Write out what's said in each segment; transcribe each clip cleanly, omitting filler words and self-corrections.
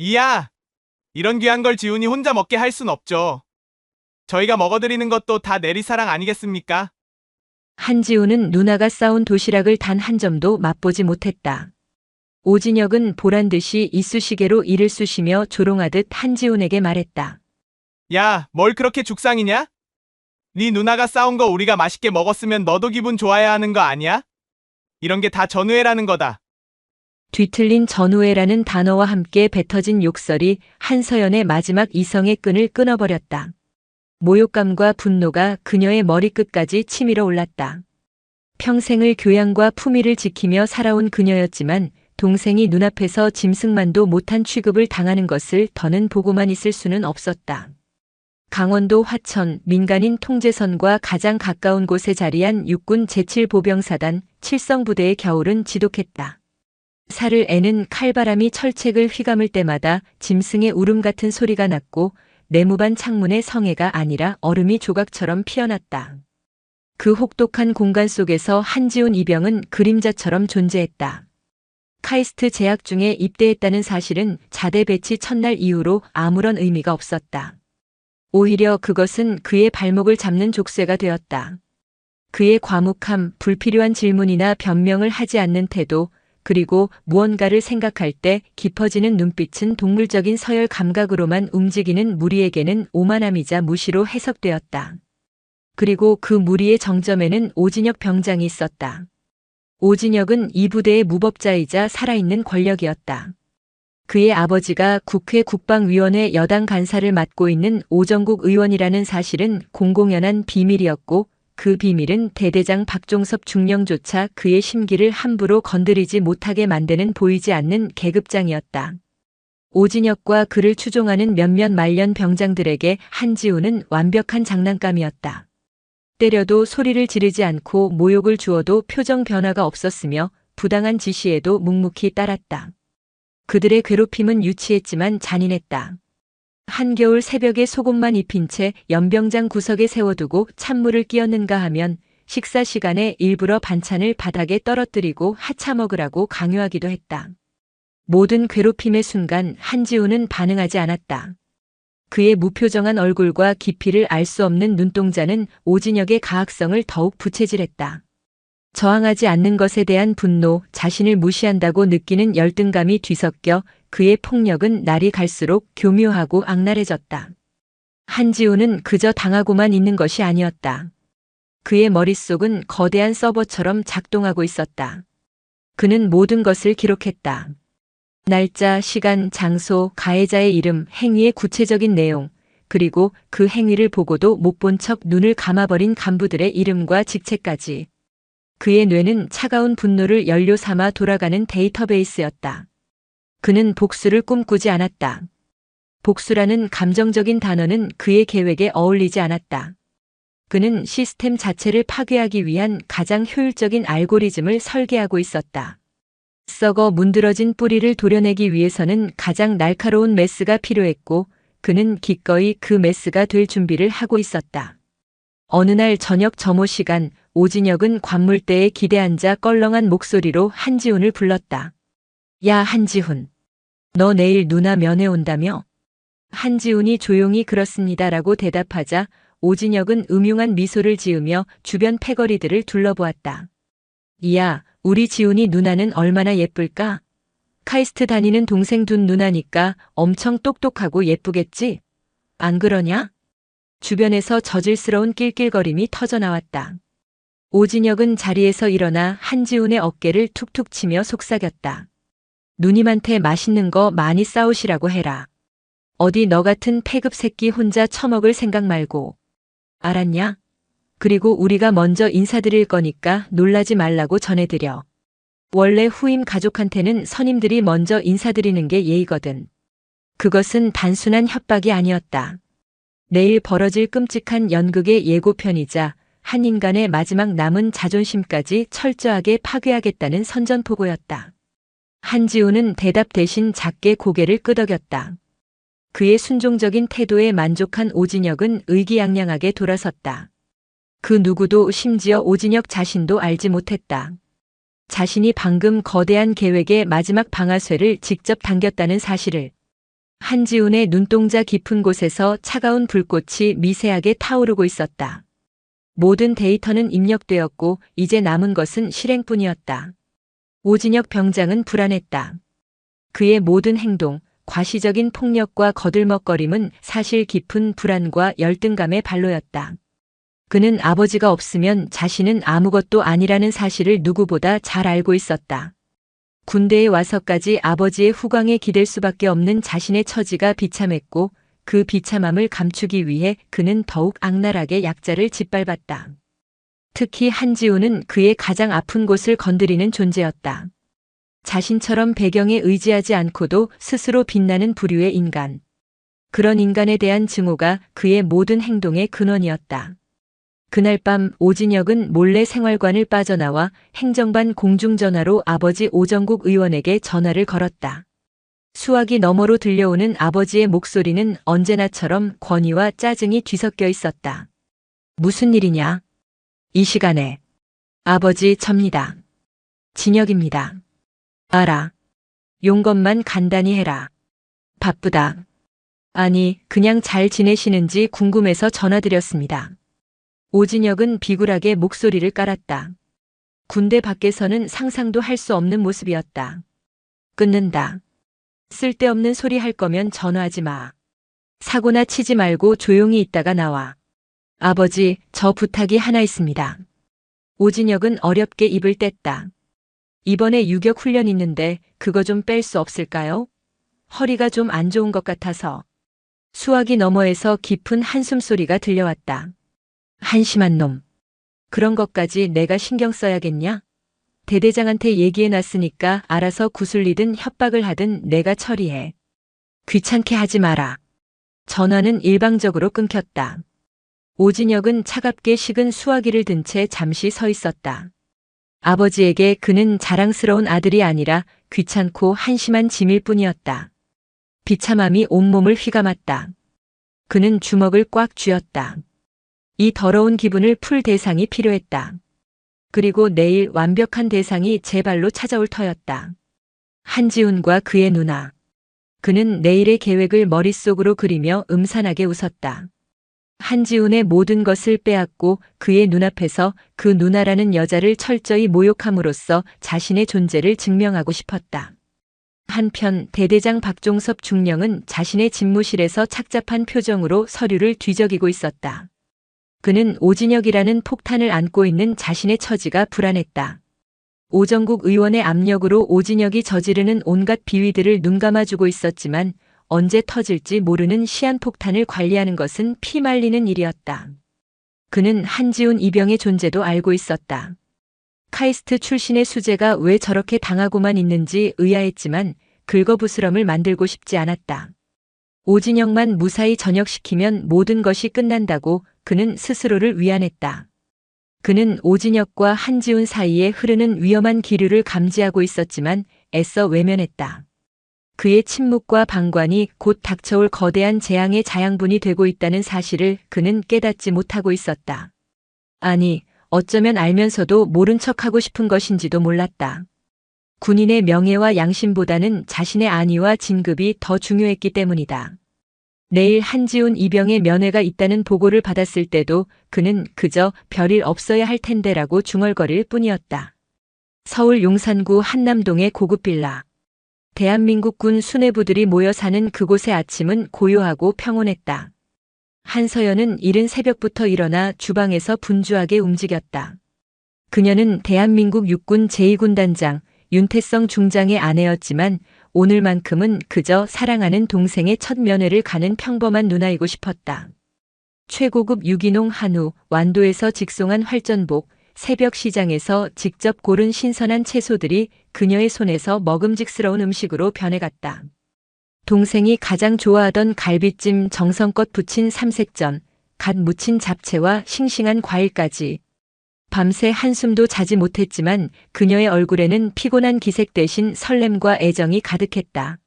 이야, 이런 귀한 걸 지훈이 혼자 먹게 할 순 없죠. 저희가 먹어드리는 것도 다 내리사랑 아니겠습니까? 한지우는 누나가 싸온 도시락을 단 한 점도 맛보지 못했다. 오진혁은 보란 듯이 이쑤시개로 이를 쑤시며 조롱하듯 한지훈에게 말했다. 야, 뭘 그렇게 죽상이냐? 네 누나가 싸운 거 우리가 맛있게 먹었으면 너도 기분 좋아야 하는 거 아니야? 이런 게 다 전우애라는 거다. 뒤틀린 전우애라는 단어와 함께 뱉어진 욕설이 한서연의 마지막 이성의 끈을 끊어버렸다. 모욕감과 분노가 그녀의 머리끝까지 치밀어 올랐다. 평생을 교양과 품위를 지키며 살아온 그녀였지만 동생이 눈앞에서 짐승만도 못한 취급을 당하는 것을 더는 보고만 있을 수는 없었다. 강원도 화천 민간인 통제선과 가장 가까운 곳에 자리한 육군 제7보병사단 칠성부대의 겨울은 지독했다. 살을 애는 칼바람이 철책을 휘감을 때마다 짐승의 울음 같은 소리가 났고 내무반 창문에 성해가 아니라 얼음이 조각처럼 피어났다. 그 혹독한 공간 속에서 한지훈 이병은 그림자처럼 존재했다. 카이스트 재학 중에 입대했다는 사실은 자대 배치 첫날 이후로 아무런 의미가 없었다. 오히려 그것은 그의 발목을 잡는 족쇄가 되었다. 그의 과묵함, 불필요한 질문이나 변명을 하지 않는 태도, 그리고 무언가를 생각할 때 깊어지는 눈빛은 동물적인 서열 감각으로만 움직이는 무리에게는 오만함이자 무시로 해석되었다. 그리고 그 무리의 정점에는 오진혁 병장이 있었다. 오진혁은 이 부대의 무법자이자 살아있는 권력이었다. 그의 아버지가 국회 국방위원회 여당 간사를 맡고 있는 오정국 의원이라는 사실은 공공연한 비밀이었고 그 비밀은 대대장 박종섭 중령조차 그의 심기를 함부로 건드리지 못하게 만드는 보이지 않는 계급장이었다. 오진혁과 그를 추종하는 몇몇 말년 병장들에게 한지훈은 완벽한 장난감이었다. 때려도 소리를 지르지 않고 모욕을 주어도 표정 변화가 없었으며 부당한 지시에도 묵묵히 따랐다. 그들의 괴롭힘은 유치했지만 잔인했다. 한겨울 새벽에 속옷만 입힌 채 연병장 구석에 세워두고 찬물을 끼얹는가 하면 식사 시간에 일부러 반찬을 바닥에 떨어뜨리고 하차 먹으라고 강요하기도 했다. 모든 괴롭힘의 순간 한지훈은 반응하지 않았다. 그의 무표정한 얼굴과 깊이를 알 수 없는 눈동자는 오진혁의 가학성을 더욱 부채질했다. 저항하지 않는 것에 대한 분노, 자신을 무시한다고 느끼는 열등감이 뒤섞여 그의 폭력은 날이 갈수록 교묘하고 악랄해졌다. 한지훈은 그저 당하고만 있는 것이 아니었다. 그의 머릿속은 거대한 서버처럼 작동하고 있었다. 그는 모든 것을 기록했다. 날짜, 시간, 장소, 가해자의 이름, 행위의 구체적인 내용, 그리고 그 행위를 보고도 못 본 척 눈을 감아버린 간부들의 이름과 직책까지. 그의 뇌는 차가운 분노를 연료 삼아 돌아가는 데이터베이스였다. 그는 복수를 꿈꾸지 않았다. 복수라는 감정적인 단어는 그의 계획에 어울리지 않았다. 그는 시스템 자체를 파괴하기 위한 가장 효율적인 알고리즘을 설계하고 있었다. 썩어 문드러진 뿌리를 도려내기 위해서는 가장 날카로운 메스가 필요했고 그는 기꺼이 그 메스가 될 준비를 하고 있었다. 어느 날 저녁 점호 시간 오진혁은 관물대에 기대 앉아 껄렁한 목소리로 한지훈을 불렀다. 야 한지훈, 너 내일 누나 면회 온다며? 한지훈이 조용히 그렇습니다라고 대답하자 오진혁은 음흉한 미소를 지으며 주변 패거리들을 둘러보았다. 이야, 우리 지훈이 누나는 얼마나 예쁠까? 카이스트 다니는 동생 둔 누나니까 엄청 똑똑하고 예쁘겠지? 안 그러냐? 주변에서 저질스러운 낄낄거림이 터져나왔다. 오진혁은 자리에서 일어나 한지훈의 어깨를 툭툭 치며 속삭였다. 누님한테 맛있는 거 많이 싸우시라고 해라. 어디 너 같은 패급 새끼 혼자 처먹을 생각 말고. 알았냐? 그리고 우리가 먼저 인사드릴 거니까 놀라지 말라고 전해드려. 원래 후임 가족한테는 선임들이 먼저 인사드리는 게 예의거든. 그것은 단순한 협박이 아니었다. 내일 벌어질 끔찍한 연극의 예고편이자 한 인간의 마지막 남은 자존심까지 철저하게 파괴하겠다는 선전포고였다. 한지훈은 대답 대신 작게 고개를 끄덕였다. 그의 순종적인 태도에 만족한 오진혁은 의기양양하게 돌아섰다. 그 누구도 심지어 오진혁 자신도 알지 못했다. 자신이 방금 거대한 계획의 마지막 방아쇠를 직접 당겼다는 사실을. 한지훈의 눈동자 깊은 곳에서 차가운 불꽃이 미세하게 타오르고 있었다. 모든 데이터는 입력되었고 이제 남은 것은 실행뿐이었다. 오진혁 병장은 불안했다. 그의 모든 행동, 과시적인 폭력과 거들먹거림은 사실 깊은 불안과 열등감의 발로였다. 그는 아버지가 없으면 자신은 아무것도 아니라는 사실을 누구보다 잘 알고 있었다. 군대에 와서까지 아버지의 후광에 기댈 수밖에 없는 자신의 처지가 비참했고 그 비참함을 감추기 위해 그는 더욱 악랄하게 약자를 짓밟았다. 특히 한지훈은 그의 가장 아픈 곳을 건드리는 존재였다. 자신처럼 배경에 의지하지 않고도 스스로 빛나는 부류의 인간. 그런 인간에 대한 증오가 그의 모든 행동의 근원이었다. 그날 밤 오진혁은 몰래 생활관을 빠져나와 행정반 공중전화로 아버지 오정국 의원에게 전화를 걸었다. 수화기 너머로 들려오는 아버지의 목소리는 언제나처럼 권위와 짜증이 뒤섞여 있었다. 무슨 일이냐? 이 시간에. 아버지 접니다. 진혁입니다. 알아. 용건만 간단히 해라. 바쁘다. 아니, 그냥 잘 지내시는지 궁금해서 전화드렸습니다. 오진혁은 비굴하게 목소리를 깔았다. 군대 밖에서는 상상도 할 수 없는 모습이었다. 끊는다. 쓸데없는 소리 할 거면 전화하지 마. 사고나 치지 말고 조용히 있다가 나와. 아버지, 저 부탁이 하나 있습니다. 오진혁은 어렵게 입을 뗐다. 이번에 유격 훈련 있는데 그거 좀 뺄 수 없을까요? 허리가 좀 안 좋은 것 같아서. 수화기 너머에서 깊은 한숨 소리가 들려왔다. 한심한 놈. 그런 것까지 내가 신경 써야겠냐? 대대장한테 얘기해놨으니까 알아서 구슬리든 협박을 하든 내가 처리해. 귀찮게 하지 마라. 전화는 일방적으로 끊겼다. 오진혁은 차갑게 식은 수화기를 든 채 잠시 서 있었다. 아버지에게 그는 자랑스러운 아들이 아니라 귀찮고 한심한 짐일 뿐이었다. 비참함이 온몸을 휘감았다. 그는 주먹을 꽉 쥐었다. 이 더러운 기분을 풀 대상이 필요했다. 그리고 내일 완벽한 대상이 제 발로 찾아올 터였다. 한지훈과 그의 누나. 그는 내일의 계획을 머릿속으로 그리며 음산하게 웃었다. 한지훈의 모든 것을 빼앗고 그의 눈앞에서 그 누나라는 여자를 철저히 모욕함으로써 자신의 존재를 증명하고 싶었다. 한편 대대장 박종섭 중령은 자신의 집무실에서 착잡한 표정으로 서류를 뒤적이고 있었다. 그는 오진혁이라는 폭탄을 안고 있는 자신의 처지가 불안했다. 오정국 의원의 압력으로 오진혁이 저지르는 온갖 비위들을 눈감아주고 있었지만 언제 터질지 모르는 시한폭탄을 관리하는 것은 피말리는 일이었다. 그는 한지훈 이병의 존재도 알고 있었다. 카이스트 출신의 수재가 왜 저렇게 당하고만 있는지 의아했지만 긁어부스럼을 만들고 싶지 않았다. 오진혁만 무사히 전역시키면 모든 것이 끝난다고 그는 스스로를 위안했다. 그는 오진혁과 한지훈 사이에 흐르는 위험한 기류를 감지하고 있었지만 애써 외면했다. 그의 침묵과 방관이 곧 닥쳐올 거대한 재앙의 자양분이 되고 있다는 사실을 그는 깨닫지 못하고 있었다. 아니, 어쩌면 알면서도 모른 척하고 싶은 것인지도 몰랐다. 군인의 명예와 양심보다는 자신의 안위와 진급이 더 중요했기 때문이다. 내일 한지훈 이병의 면회가 있다는 보고를 받았을 때도 그는 그저 별일 없어야 할 텐데라고 중얼거릴 뿐이었다. 서울 용산구 한남동의 고급 빌라. 대한민국 군 수뇌부들이 모여 사는 그곳의 아침은 고요하고 평온했다. 한서연은 이른 새벽부터 일어나 주방에서 분주하게 움직였다. 그녀는 대한민국 육군 제2군단장 윤태성 중장의 아내였지만 오늘만큼은 그저 사랑하는 동생의 첫 면회를 가는 평범한 누나이고 싶었다. 최고급 유기농 한우, 완도에서 직송한 활전복, 새벽 시장에서 직접 고른 신선한 채소들이 그녀의 손에서 먹음직스러운 음식으로 변해갔다. 동생이 가장 좋아하던 갈비찜 정성껏 부친 삼색전, 갓 무친 잡채와 싱싱한 과일까지. 밤새 한숨도 자지 못했지만 그녀의 얼굴에는 피곤한 기색 대신 설렘과 애정이 가득했다.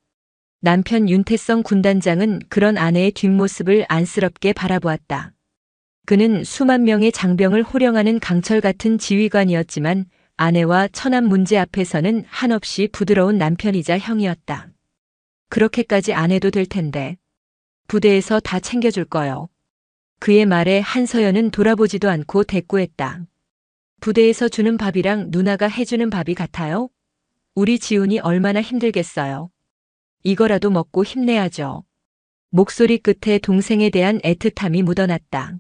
남편 윤태성 군단장은 그런 아내의 뒷모습을 안쓰럽게 바라보았다. 그는 수만 명의 장병을 호령하는 강철 같은 지휘관이었지만 아내와 처남 문제 앞에서는 한없이 부드러운 남편이자 형이었다. 그렇게까지 안 해도 될 텐데. 부대에서 다 챙겨줄 거요. 그의 말에 한서연은 돌아보지도 않고 대꾸했다. 부대에서 주는 밥이랑 누나가 해주는 밥이 같아요? 우리 지훈이 얼마나 힘들겠어요. 이거라도 먹고 힘내야죠. 목소리 끝에 동생에 대한 애틋함이 묻어났다.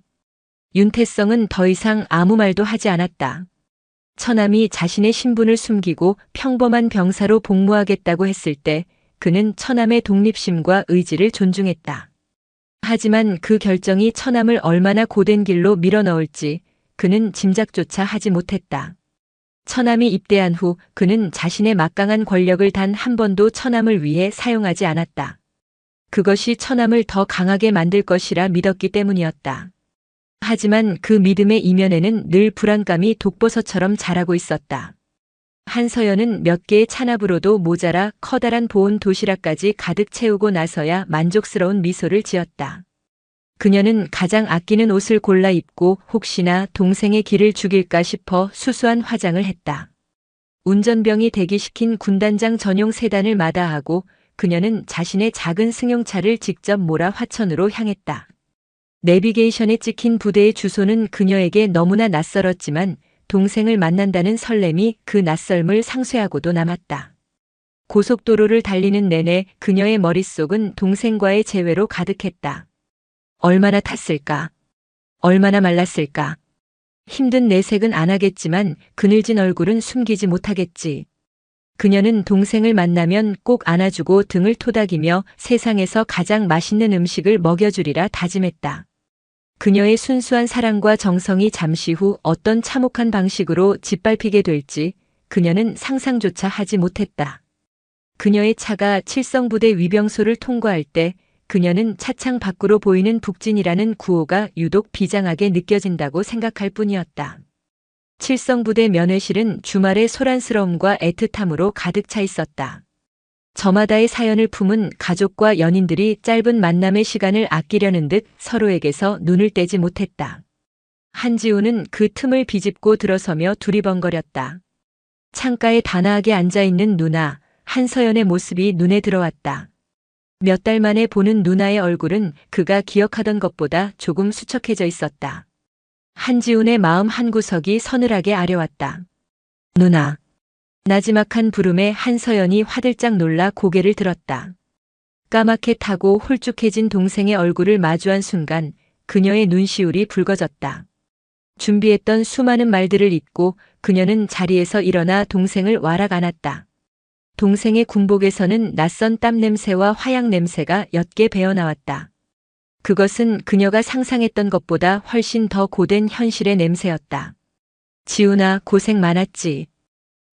윤태성은 더 이상 아무 말도 하지 않았다. 처남이 자신의 신분을 숨기고 평범한 병사로 복무하겠다고 했을 때 그는 처남의 독립심과 의지를 존중했다. 하지만 그 결정이 처남을 얼마나 고된 길로 밀어넣을지 그는 짐작조차 하지 못했다. 처남이 입대한 후 그는 자신의 막강한 권력을 단 한 번도 처남을 위해 사용하지 않았다. 그것이 처남을 더 강하게 만들 것이라 믿었기 때문이었다. 하지만 그 믿음의 이면에는 늘 불안감이 독버섯처럼 자라고 있었다. 한서연은 몇 개의 찬압으로도 모자라 커다란 보온 도시락까지 가득 채우고 나서야 만족스러운 미소를 지었다. 그녀는 가장 아끼는 옷을 골라 입고 혹시나 동생의 기를 죽일까 싶어 수수한 화장을 했다. 운전병이 대기시킨 군단장 전용 세단을 마다하고 그녀는 자신의 작은 승용차를 직접 몰아 화천으로 향했다. 내비게이션에 찍힌 부대의 주소는 그녀에게 너무나 낯설었지만 동생을 만난다는 설렘이 그 낯설음을 상쇄하고도 남았다. 고속도로를 달리는 내내 그녀의 머릿속은 동생과의 재회로 가득했다. 얼마나 탔을까? 얼마나 말랐을까? 힘든 내색은 안 하겠지만 그늘진 얼굴은 숨기지 못하겠지. 그녀는 동생을 만나면 꼭 안아주고 등을 토닥이며 세상에서 가장 맛있는 음식을 먹여주리라 다짐했다. 그녀의 순수한 사랑과 정성이 잠시 후 어떤 참혹한 방식으로 짓밟히게 될지 그녀는 상상조차 하지 못했다. 그녀의 차가 칠성부대 위병소를 통과할 때 그녀는 차창 밖으로 보이는 북진이라는 구호가 유독 비장하게 느껴진다고 생각할 뿐이었다. 칠성부대 면회실은 주말의 소란스러움과 애틋함으로 가득 차 있었다. 저마다의 사연을 품은 가족과 연인들이 짧은 만남의 시간을 아끼려는 듯 서로에게서 눈을 떼지 못했다. 한지우는 그 틈을 비집고 들어서며 두리번거렸다. 창가에 단아하게 앉아있는 누나, 한서연의 모습이 눈에 들어왔다. 몇 달 만에 보는 누나의 얼굴은 그가 기억하던 것보다 조금 수척해져 있었다. 한지훈의 마음 한구석이 서늘하게 아려왔다. 누나. 나지막한 부름에 한서연이 화들짝 놀라 고개를 들었다. 까맣게 타고 홀쭉해진 동생의 얼굴을 마주한 순간 그녀의 눈시울이 붉어졌다. 준비했던 수많은 말들을 잊고 그녀는 자리에서 일어나 동생을 와락 안았다. 동생의 군복에서는 낯선 땀 냄새와 화약 냄새가 옅게 배어나왔다. 그것은 그녀가 상상했던 것보다 훨씬 더 고된 현실의 냄새였다. 지훈아, 고생 많았지.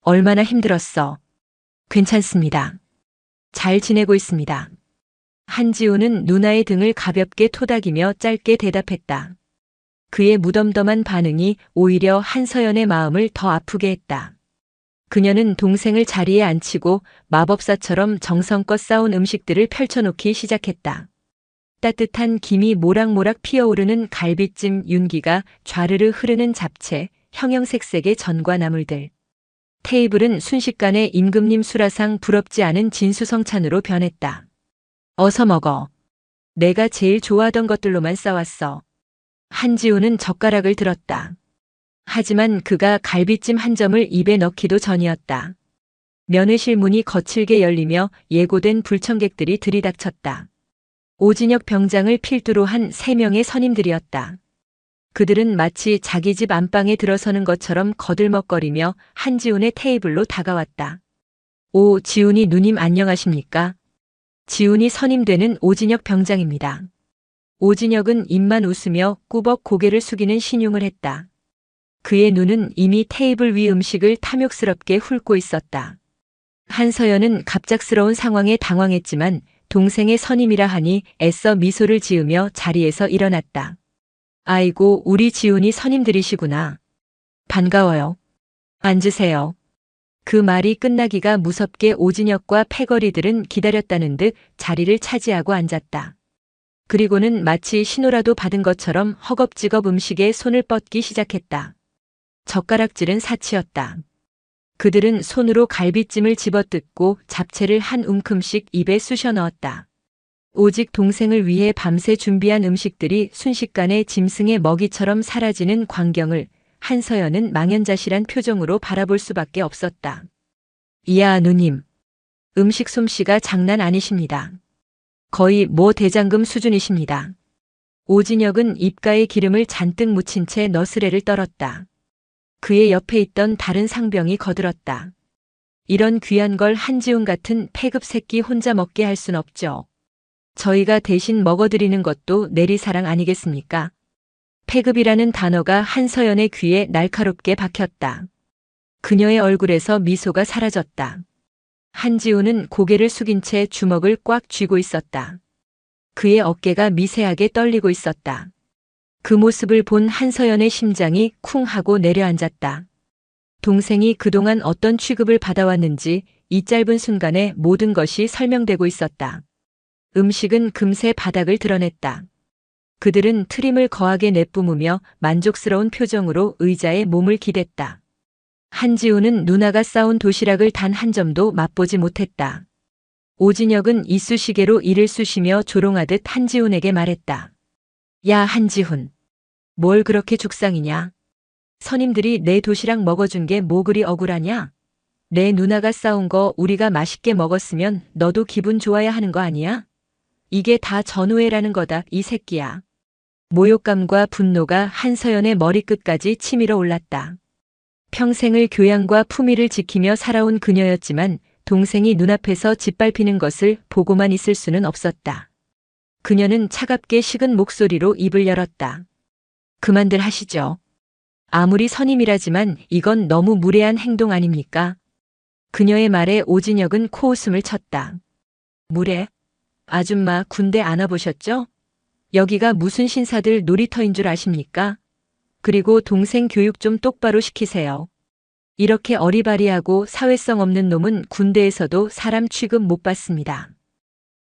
얼마나 힘들었어. 괜찮습니다. 잘 지내고 있습니다. 한지훈은 누나의 등을 가볍게 토닥이며 짧게 대답했다. 그의 무덤덤한 반응이 오히려 한서연의 마음을 더 아프게 했다. 그녀는 동생을 자리에 앉히고 마법사처럼 정성껏 싸운 음식들을 펼쳐놓기 시작했다. 따뜻한 김이 모락모락 피어오르는 갈비찜 윤기가 좌르르 흐르는 잡채, 형형색색의 전과 나물들. 테이블은 순식간에 임금님 수라상 부럽지 않은 진수성찬으로 변했다. 어서 먹어. 내가 제일 좋아하던 것들로만 싸왔어. 한지우는 젓가락을 들었다. 하지만 그가 갈비찜 한 점을 입에 넣기도 전이었다. 면회실 문이 거칠게 열리며 예고된 불청객들이 들이닥쳤다. 오진혁 병장을 필두로 한 3명의 선임들이었다. 그들은 마치 자기 집 안방에 들어서는 것처럼 거들먹거리며 한지훈의 테이블로 다가왔다. 오, 지훈이 누님 안녕하십니까? 지훈이 선임되는 오진혁 병장입니다. 오진혁은 입만 웃으며 꾸벅 고개를 숙이는 신용을 했다. 그의 눈은 이미 테이블 위 음식을 탐욕스럽게 훑고 있었다. 한서연은 갑작스러운 상황에 당황했지만 동생의 선임이라 하니 애써 미소를 지으며 자리에서 일어났다. 아이고, 우리 지훈이 선임들이시구나. 반가워요. 앉으세요. 그 말이 끝나기가 무섭게 오진혁과 패거리들은 기다렸다는 듯 자리를 차지하고 앉았다. 그리고는 마치 신호라도 받은 것처럼 허겁지겁 음식에 손을 뻗기 시작했다. 젓가락질은 사치였다. 그들은 손으로 갈비찜을 집어뜯고 잡채를 한 움큼씩 입에 쑤셔 넣었다. 오직 동생을 위해 밤새 준비한 음식들이 순식간에 짐승의 먹이처럼 사라지는 광경을 한서연은 망연자실한 표정으로 바라볼 수밖에 없었다. 이야 누님, 음식 솜씨가 장난 아니십니다. 거의 모 대장금 수준이십니다. 오진혁은 입가에 기름을 잔뜩 묻힌 채 너스레를 떨었다. 그의 옆에 있던 다른 상병이 거들었다. 이런 귀한 걸 한지훈 같은 폐급 새끼 혼자 먹게 할 순 없죠. 저희가 대신 먹어드리는 것도 내리사랑 아니겠습니까? 폐급이라는 단어가 한서연의 귀에 날카롭게 박혔다. 그녀의 얼굴에서 미소가 사라졌다. 한지훈은 고개를 숙인 채 주먹을 꽉 쥐고 있었다. 그의 어깨가 미세하게 떨리고 있었다. 그 모습을 본 한서연의 심장이 쿵 하고 내려앉았다. 동생이 그동안 어떤 취급을 받아왔는지 이 짧은 순간에 모든 것이 설명되고 있었다. 음식은 금세 바닥을 드러냈다. 그들은 트림을 거하게 내뿜으며 만족스러운 표정으로 의자에 몸을 기댔다. 한지우는 누나가 싸온 도시락을 단 한 점도 맛보지 못했다. 오진혁은 이쑤시개로 이를 쑤시며 조롱하듯 한지훈에게 말했다. 야 한지훈, 뭘 그렇게 죽상이냐? 선임들이 내 도시락 먹어준 게 뭐 그리 억울하냐? 내 누나가 싸온 거 우리가 맛있게 먹었으면 너도 기분 좋아야 하는 거 아니야? 이게 다 전우애라는 거다 이 새끼야. 모욕감과 분노가 한서연의 머리끝까지 치밀어 올랐다. 평생을 교양과 품위를 지키며 살아온 그녀였지만 동생이 눈앞에서 짓밟히는 것을 보고만 있을 수는 없었다. 그녀는 차갑게 식은 목소리로 입을 열었다. 그만들 하시죠. 아무리 선임이라지만 이건 너무 무례한 행동 아닙니까? 그녀의 말에 오진혁은 코웃음을 쳤다. 무례? 아줌마 군대 안 와보셨죠? 여기가 무슨 신사들 놀이터인 줄 아십니까? 그리고 동생 교육 좀 똑바로 시키세요. 이렇게 어리바리하고 사회성 없는 놈은 군대에서도 사람 취급 못 받습니다.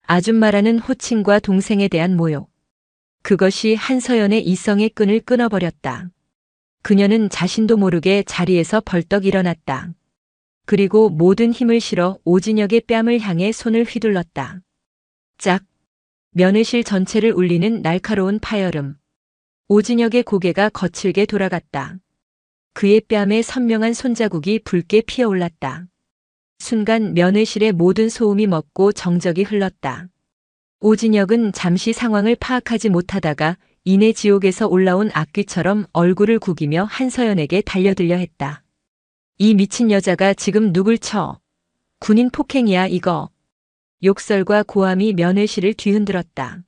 아줌마라는 호칭과 동생에 대한 모욕. 그것이 한서연의 이성의 끈을 끊어버렸다. 그녀는 자신도 모르게 자리에서 벌떡 일어났다. 그리고 모든 힘을 실어 오진혁의 뺨을 향해 손을 휘둘렀다. 짝! 면회실 전체를 울리는 날카로운 파열음. 오진혁의 고개가 거칠게 돌아갔다. 그의 뺨에 선명한 손자국이 붉게 피어올랐다. 순간 면회실의 모든 소음이 멎고 정적이 흘렀다. 오진혁은 잠시 상황을 파악하지 못하다가 이내 지옥에서 올라온 악귀처럼 얼굴을 구기며 한서연에게 달려들려 했다. 이 미친 여자가 지금 누굴 쳐? 군인 폭행이야 이거. 욕설과 고함이 면회실을 뒤흔들었다.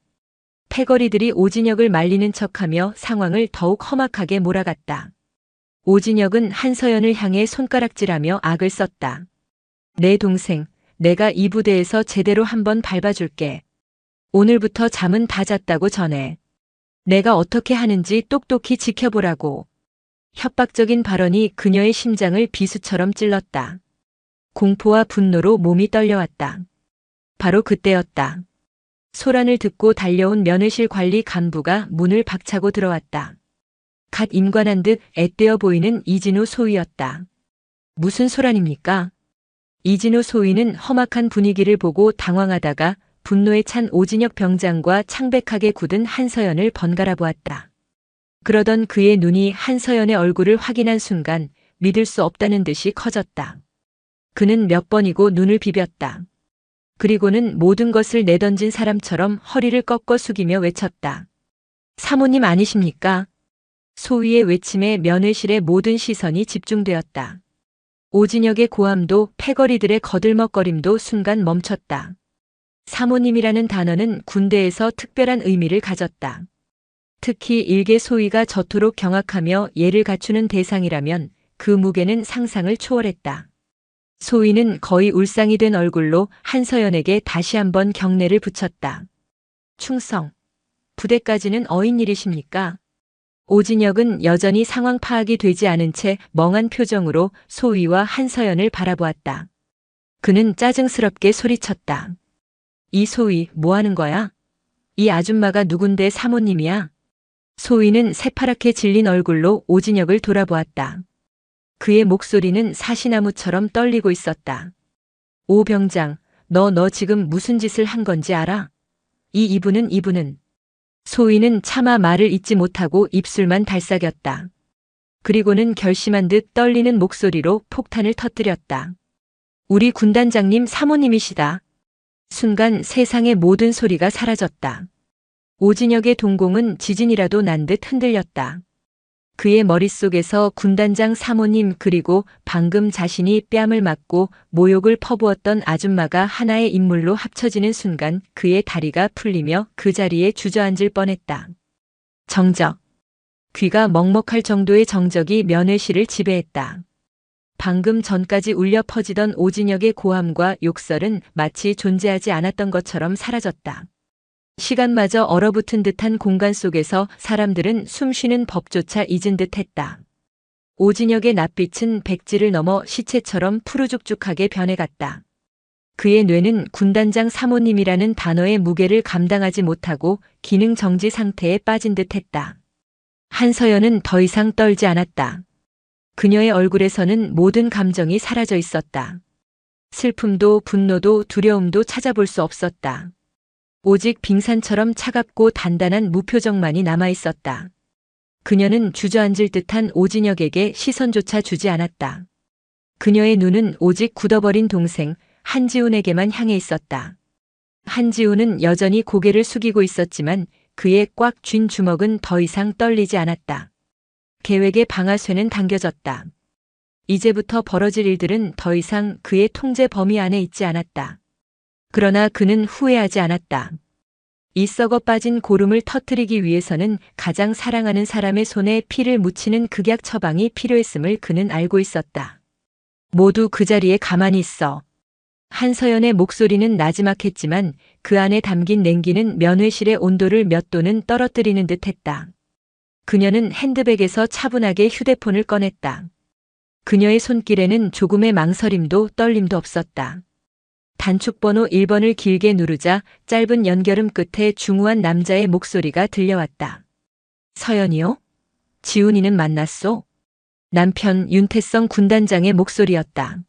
패거리들이 오진혁을 말리는 척하며 상황을 더욱 험악하게 몰아갔다. 오진혁은 한서연을 향해 손가락질하며 악을 썼다. 내 동생, 내가 이 부대에서 제대로 한번 밟아줄게. 오늘부터 잠은 다 잤다고 전해. 내가 어떻게 하는지 똑똑히 지켜보라고. 협박적인 발언이 그녀의 심장을 비수처럼 찔렀다. 공포와 분노로 몸이 떨려왔다. 바로 그때였다. 소란을 듣고 달려온 면회실 관리 간부가 문을 박차고 들어왔다. 갓 임관한 듯 앳되어 보이는 이진우 소위였다. 무슨 소란입니까? 이진우 소위는 험악한 분위기를 보고 당황하다가 분노에 찬 오진혁 병장과 창백하게 굳은 한서연을 번갈아 보았다. 그러던 그의 눈이 한서연의 얼굴을 확인한 순간 믿을 수 없다는 듯이 커졌다. 그는 몇 번이고 눈을 비볐다. 그리고는 모든 것을 내던진 사람처럼 허리를 꺾어 숙이며 외쳤다. 사모님 아니십니까? 소위의 외침에 면회실의 모든 시선이 집중되었다. 오진혁의 고함도 패거리들의 거들먹거림도 순간 멈췄다. 사모님이라는 단어는 군대에서 특별한 의미를 가졌다. 특히 일개 소위가 저토록 경악하며 예를 갖추는 대상이라면 그 무게는 상상을 초월했다. 소위는 거의 울상이 된 얼굴로 한서연에게 다시 한번 경례를 붙였다. 충성. 부대까지는 어인일이십니까? 오진혁은 여전히 상황 파악이 되지 않은 채 멍한 표정으로 소위와 한서연을 바라보았다. 그는 짜증스럽게 소리쳤다. 이 소위 뭐 하는 거야? 이 아줌마가 누군데 사모님이야? 소위는 새파랗게 질린 얼굴로 오진혁을 돌아보았다. 그의 목소리는 사시나무처럼 떨리고 있었다. 오 병장, 너 지금 무슨 짓을 한 건지 알아? 이분은. 소희는 차마 말을 잇지 못하고 입술만 달싹였다. 그리고는 결심한 듯 떨리는 목소리로 폭탄을 터뜨렸다. 우리 군단장님 사모님이시다. 순간 세상의 모든 소리가 사라졌다. 오진혁의 동공은 지진이라도 난 듯 흔들렸다. 그의 머릿속에서 군단장 사모님 그리고 방금 자신이 뺨을 맞고 모욕을 퍼부었던 아줌마가 하나의 인물로 합쳐지는 순간 그의 다리가 풀리며 그 자리에 주저앉을 뻔했다. 정적. 귀가 먹먹할 정도의 정적이 면회실을 지배했다. 방금 전까지 울려 퍼지던 오진혁의 고함과 욕설은 마치 존재하지 않았던 것처럼 사라졌다. 시간마저 얼어붙은 듯한 공간 속에서 사람들은 숨쉬는 법조차 잊은 듯했다. 오진혁의 낯빛은 백지를 넘어 시체처럼 푸르죽죽하게 변해갔다. 그의 뇌는 군단장 사모님이라는 단어의 무게를 감당하지 못하고 기능 정지 상태에 빠진 듯했다. 한서연은 더 이상 떨지 않았다. 그녀의 얼굴에서는 모든 감정이 사라져 있었다. 슬픔도 분노도 두려움도 찾아볼 수 없었다. 오직 빙산처럼 차갑고 단단한 무표정만이 남아 있었다. 그녀는 주저앉을 듯한 오진혁에게 시선조차 주지 않았다. 그녀의 눈은 오직 굳어버린 동생 한지훈에게만 향해 있었다. 한지훈은 여전히 고개를 숙이고 있었지만 그의 꽉 쥔 주먹은 더 이상 떨리지 않았다. 계획의 방아쇠는 당겨졌다. 이제부터 벌어질 일들은 더 이상 그의 통제 범위 안에 있지 않았다. 그러나 그는 후회하지 않았다. 이 썩어 빠진 고름을 터뜨리기 위해서는 가장 사랑하는 사람의 손에 피를 묻히는 극약 처방이 필요했음을 그는 알고 있었다. 모두 그 자리에 가만히 있어. 한서연의 목소리는 나지막했지만 그 안에 담긴 냉기는 면회실의 온도를 몇 도는 떨어뜨리는 듯했다. 그녀는 핸드백에서 차분하게 휴대폰을 꺼냈다. 그녀의 손길에는 조금의 망설임도 떨림도 없었다. 단축번호 1번을 길게 누르자 짧은 연결음 끝에 중후한 남자의 목소리가 들려왔다. 서연이요? 지훈이는 만났소? 남편 윤태성 군단장의 목소리였다.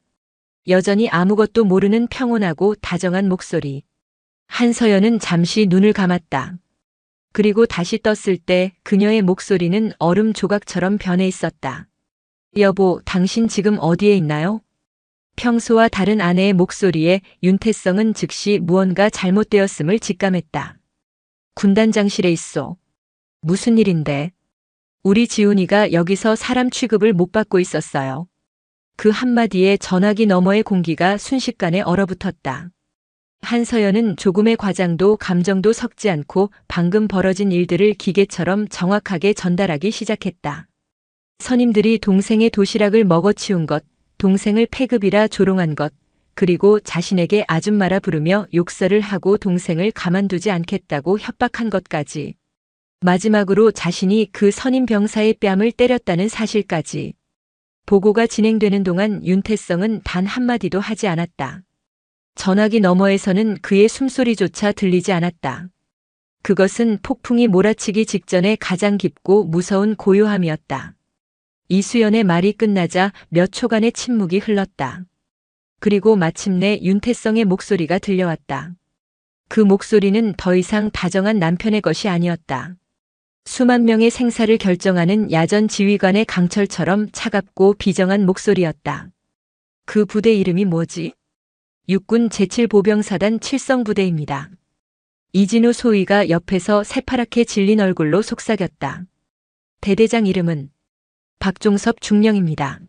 여전히 아무것도 모르는 평온하고 다정한 목소리. 한서연은 잠시 눈을 감았다. 그리고 다시 떴을 때 그녀의 목소리는 얼음 조각처럼 변해 있었다. 여보, 당신 지금 어디에 있나요? 평소와 다른 아내의 목소리에 윤태성은 즉시 무언가 잘못되었음을 직감했다. 군단장실에 있어. 무슨 일인데? 우리 지훈이가 여기서 사람 취급을 못 받고 있었어요. 그 한마디에 전화기 너머의 공기가 순식간에 얼어붙었다. 한서연은 조금의 과장도 감정도 섞지 않고 방금 벌어진 일들을 기계처럼 정확하게 전달하기 시작했다. 선임들이 동생의 도시락을 먹어치운 것, 동생을 폐급이라 조롱한 것, 그리고 자신에게 아줌마라 부르며 욕설을 하고 동생을 가만두지 않겠다고 협박한 것까지. 마지막으로 자신이 그 선임 병사의 뺨을 때렸다는 사실까지. 보고가 진행되는 동안 윤태성은 단 한마디도 하지 않았다. 전화기 너머에서는 그의 숨소리조차 들리지 않았다. 그것은 폭풍이 몰아치기 직전에 가장 깊고 무서운 고요함이었다. 이수연의 말이 끝나자 몇 초간의 침묵이 흘렀다. 그리고 마침내 윤태성의 목소리가 들려왔다. 그 목소리는 더 이상 다정한 남편의 것이 아니었다. 수만 명의 생사를 결정하는 야전 지휘관의 강철처럼 차갑고 비정한 목소리였다. 그 부대 이름이 뭐지? 육군 제7보병사단 칠성부대입니다. 이진우 소위가 옆에서 새파랗게 질린 얼굴로 속삭였다. 대대장 이름은 박종섭 중령입니다.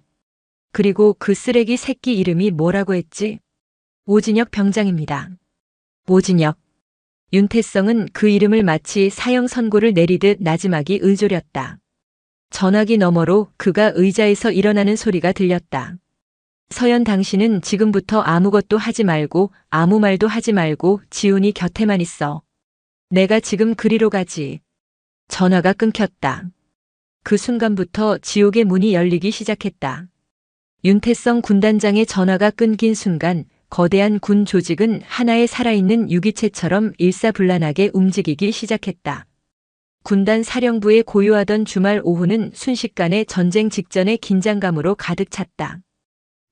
그리고 그 쓰레기 새끼 이름이 뭐라고 했지? 오진혁 병장입니다. 오진혁. 윤태성은 그 이름을 마치 사형 선고를 내리듯 나지막이 을조렸다. 전화기 너머로 그가 의자에서 일어나는 소리가 들렸다. 서연, 당신은 지금부터 아무것도 하지 말고 아무 말도 하지 말고 지훈이 곁에만 있어. 내가 지금 그리로 가지. 전화가 끊겼다. 그 순간부터 지옥의 문이 열리기 시작했다. 윤태성 군단장의 전화가 끊긴 순간 거대한 군 조직은 하나의 살아있는 유기체처럼 일사불란하게 움직이기 시작했다. 군단 사령부에 고요하던 주말 오후는 순식간에 전쟁 직전의 긴장감으로 가득 찼다.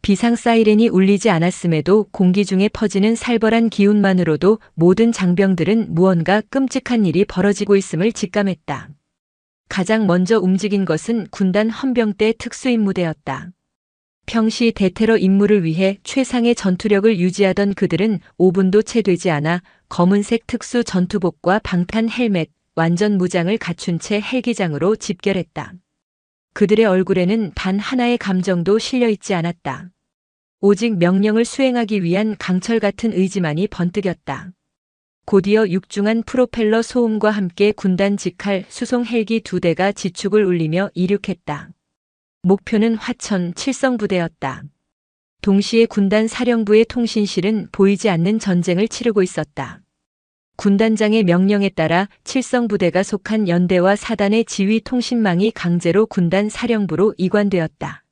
비상 사이렌이 울리지 않았음에도 공기 중에 퍼지는 살벌한 기운만으로도 모든 장병들은 무언가 끔찍한 일이 벌어지고 있음을 직감했다. 가장 먼저 움직인 것은 군단 헌병대 특수임무대였다. 평시 대테러 임무를 위해 최상의 전투력을 유지하던 그들은 5분도 채 되지 않아 검은색 특수 전투복과 방탄 헬멧, 완전 무장을 갖춘 채 헬기장으로 집결했다. 그들의 얼굴에는 단 하나의 감정도 실려 있지 않았다. 오직 명령을 수행하기 위한 강철 같은 의지만이 번뜩였다. 곧이어 육중한 프로펠러 소음과 함께 군단 직할 수송 헬기 2대가 지축을 울리며 이륙했다. 목표는 화천 칠성부대였다. 동시에 군단 사령부의 통신실은 보이지 않는 전쟁을 치르고 있었다. 군단장의 명령에 따라 칠성부대가 속한 연대와 사단의 지휘 통신망이 강제로 군단 사령부로 이관되었다.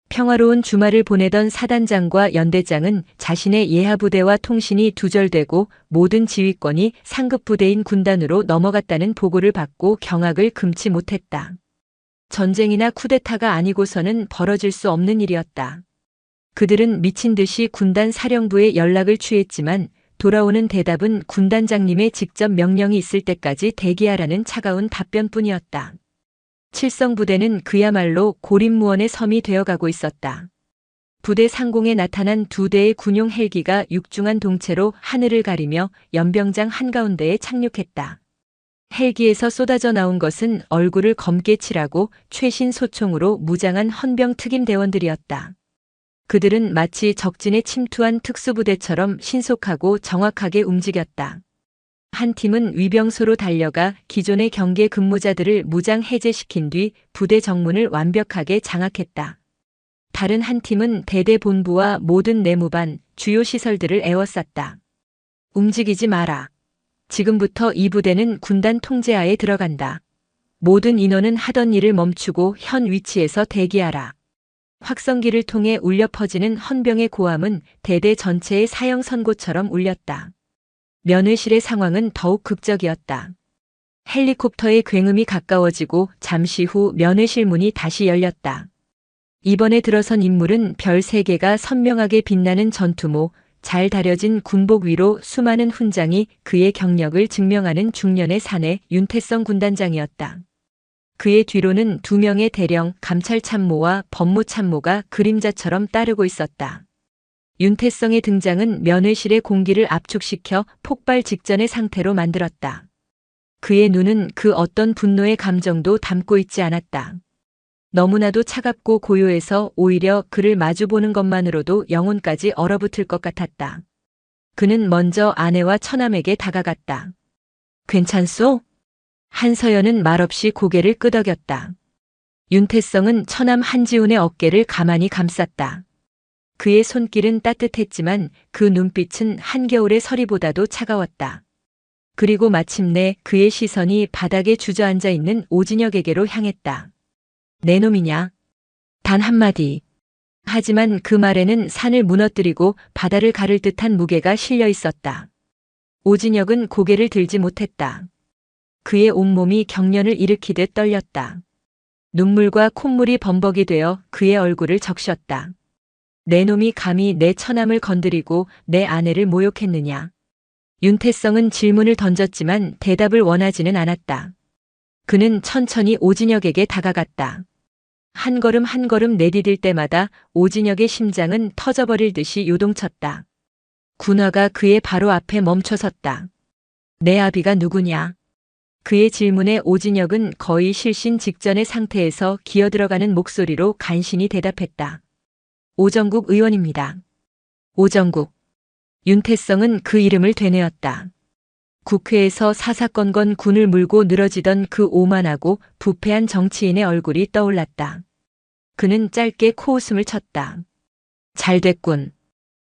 평화로운 주말을 보내던 사단장과 연대장은 자신의 예하부대와 통신이 두절되고 모든 지휘권이 상급부대인 군단으로 넘어갔다는 보고를 받고 경악을 금치 못했다. 전쟁이나 쿠데타가 아니고서는 벌어질 수 없는 일이었다. 그들은 미친 듯이 군단 사령부에 연락을 취했지만 돌아오는 대답은 군단장님의 직접 명령이 있을 때까지 대기하라는 차가운 답변뿐이었다. 칠성부대는 그야말로 고립무원의 섬이 되어가고 있었다. 부대 상공에 나타난 2대의 군용 헬기가 육중한 동체로 하늘을 가리며 연병장 한가운데에 착륙했다. 헬기에서 쏟아져 나온 것은 얼굴을 검게 칠하고 최신 소총으로 무장한 헌병 특임 대원들이었다. 그들은 마치 적진에 침투한 특수부대처럼 신속하고 정확하게 움직였다. 한 팀은 위병소로 달려가 기존의 경계 근무자들을 무장 해제시킨 뒤 부대 정문을 완벽하게 장악했다. 다른 한 팀은 대대 본부와 모든 내무반, 주요 시설들을 에워쌌다. 움직이지 마라. 지금부터 이 부대는 군단 통제하에 들어간다. 모든 인원은 하던 일을 멈추고 현 위치에서 대기하라. 확성기를 통해 울려 퍼지는 헌병의 고함은 대대 전체의 사형 선고처럼 울렸다. 면회실의 상황은 더욱 극적이었다. 헬리콥터의 굉음이 가까워지고 잠시 후 면회실 문이 다시 열렸다. 이번에 들어선 인물은 별 3개가 선명하게 빛나는 전투모, 잘 다려진 군복 위로 수많은 훈장이 그의 경력을 증명하는 중년의 사내 윤태성 군단장이었다. 그의 뒤로는 2명의 대령 감찰참모와 법무참모가 그림자처럼 따르고 있었다. 윤태성의 등장은 면회실의 공기를 압축시켜 폭발 직전의 상태로 만들었다. 그의 눈은 그 어떤 분노의 감정도 담고 있지 않았다. 너무나도 차갑고 고요해서 오히려 그를 마주보는 것만으로도 영혼까지 얼어붙을 것 같았다. 그는 먼저 아내와 처남에게 다가갔다. 괜찮소? 한서연은 말없이 고개를 끄덕였다. 윤태성은 처남 한지훈의 어깨를 가만히 감쌌다. 그의 손길은 따뜻했지만 그 눈빛은 한겨울의 서리보다도 차가웠다. 그리고 마침내 그의 시선이 바닥에 주저앉아 있는 오진혁에게로 향했다. 내 놈이냐? 단 한마디. 하지만 그 말에는 산을 무너뜨리고 바다를 가를 듯한 무게가 실려 있었다. 오진혁은 고개를 들지 못했다. 그의 온몸이 경련을 일으키듯 떨렸다. 눈물과 콧물이 범벅이 되어 그의 얼굴을 적셨다. 내 놈이 감히 내 처남을 건드리고 내 아내를 모욕했느냐. 윤태성은 질문을 던졌지만 대답을 원하지는 않았다. 그는 천천히 오진혁에게 다가갔다. 한 걸음 한 걸음 내디딜 때마다 오진혁의 심장은 터져버릴 듯이 요동쳤다. 군화가 그의 바로 앞에 멈춰섰다. 내 아비가 누구냐? 그의 질문에 오진혁은 거의 실신 직전의 상태에서 기어들어가는 목소리로 간신히 대답했다. 오정국 의원입니다. 오정국. 윤태성은 그 이름을 되뇌었다. 국회에서 사사건건 군을 물고 늘어지던 그 오만하고 부패한 정치인의 얼굴이 떠올랐다. 그는 짧게 코웃음을 쳤다. 잘 됐군.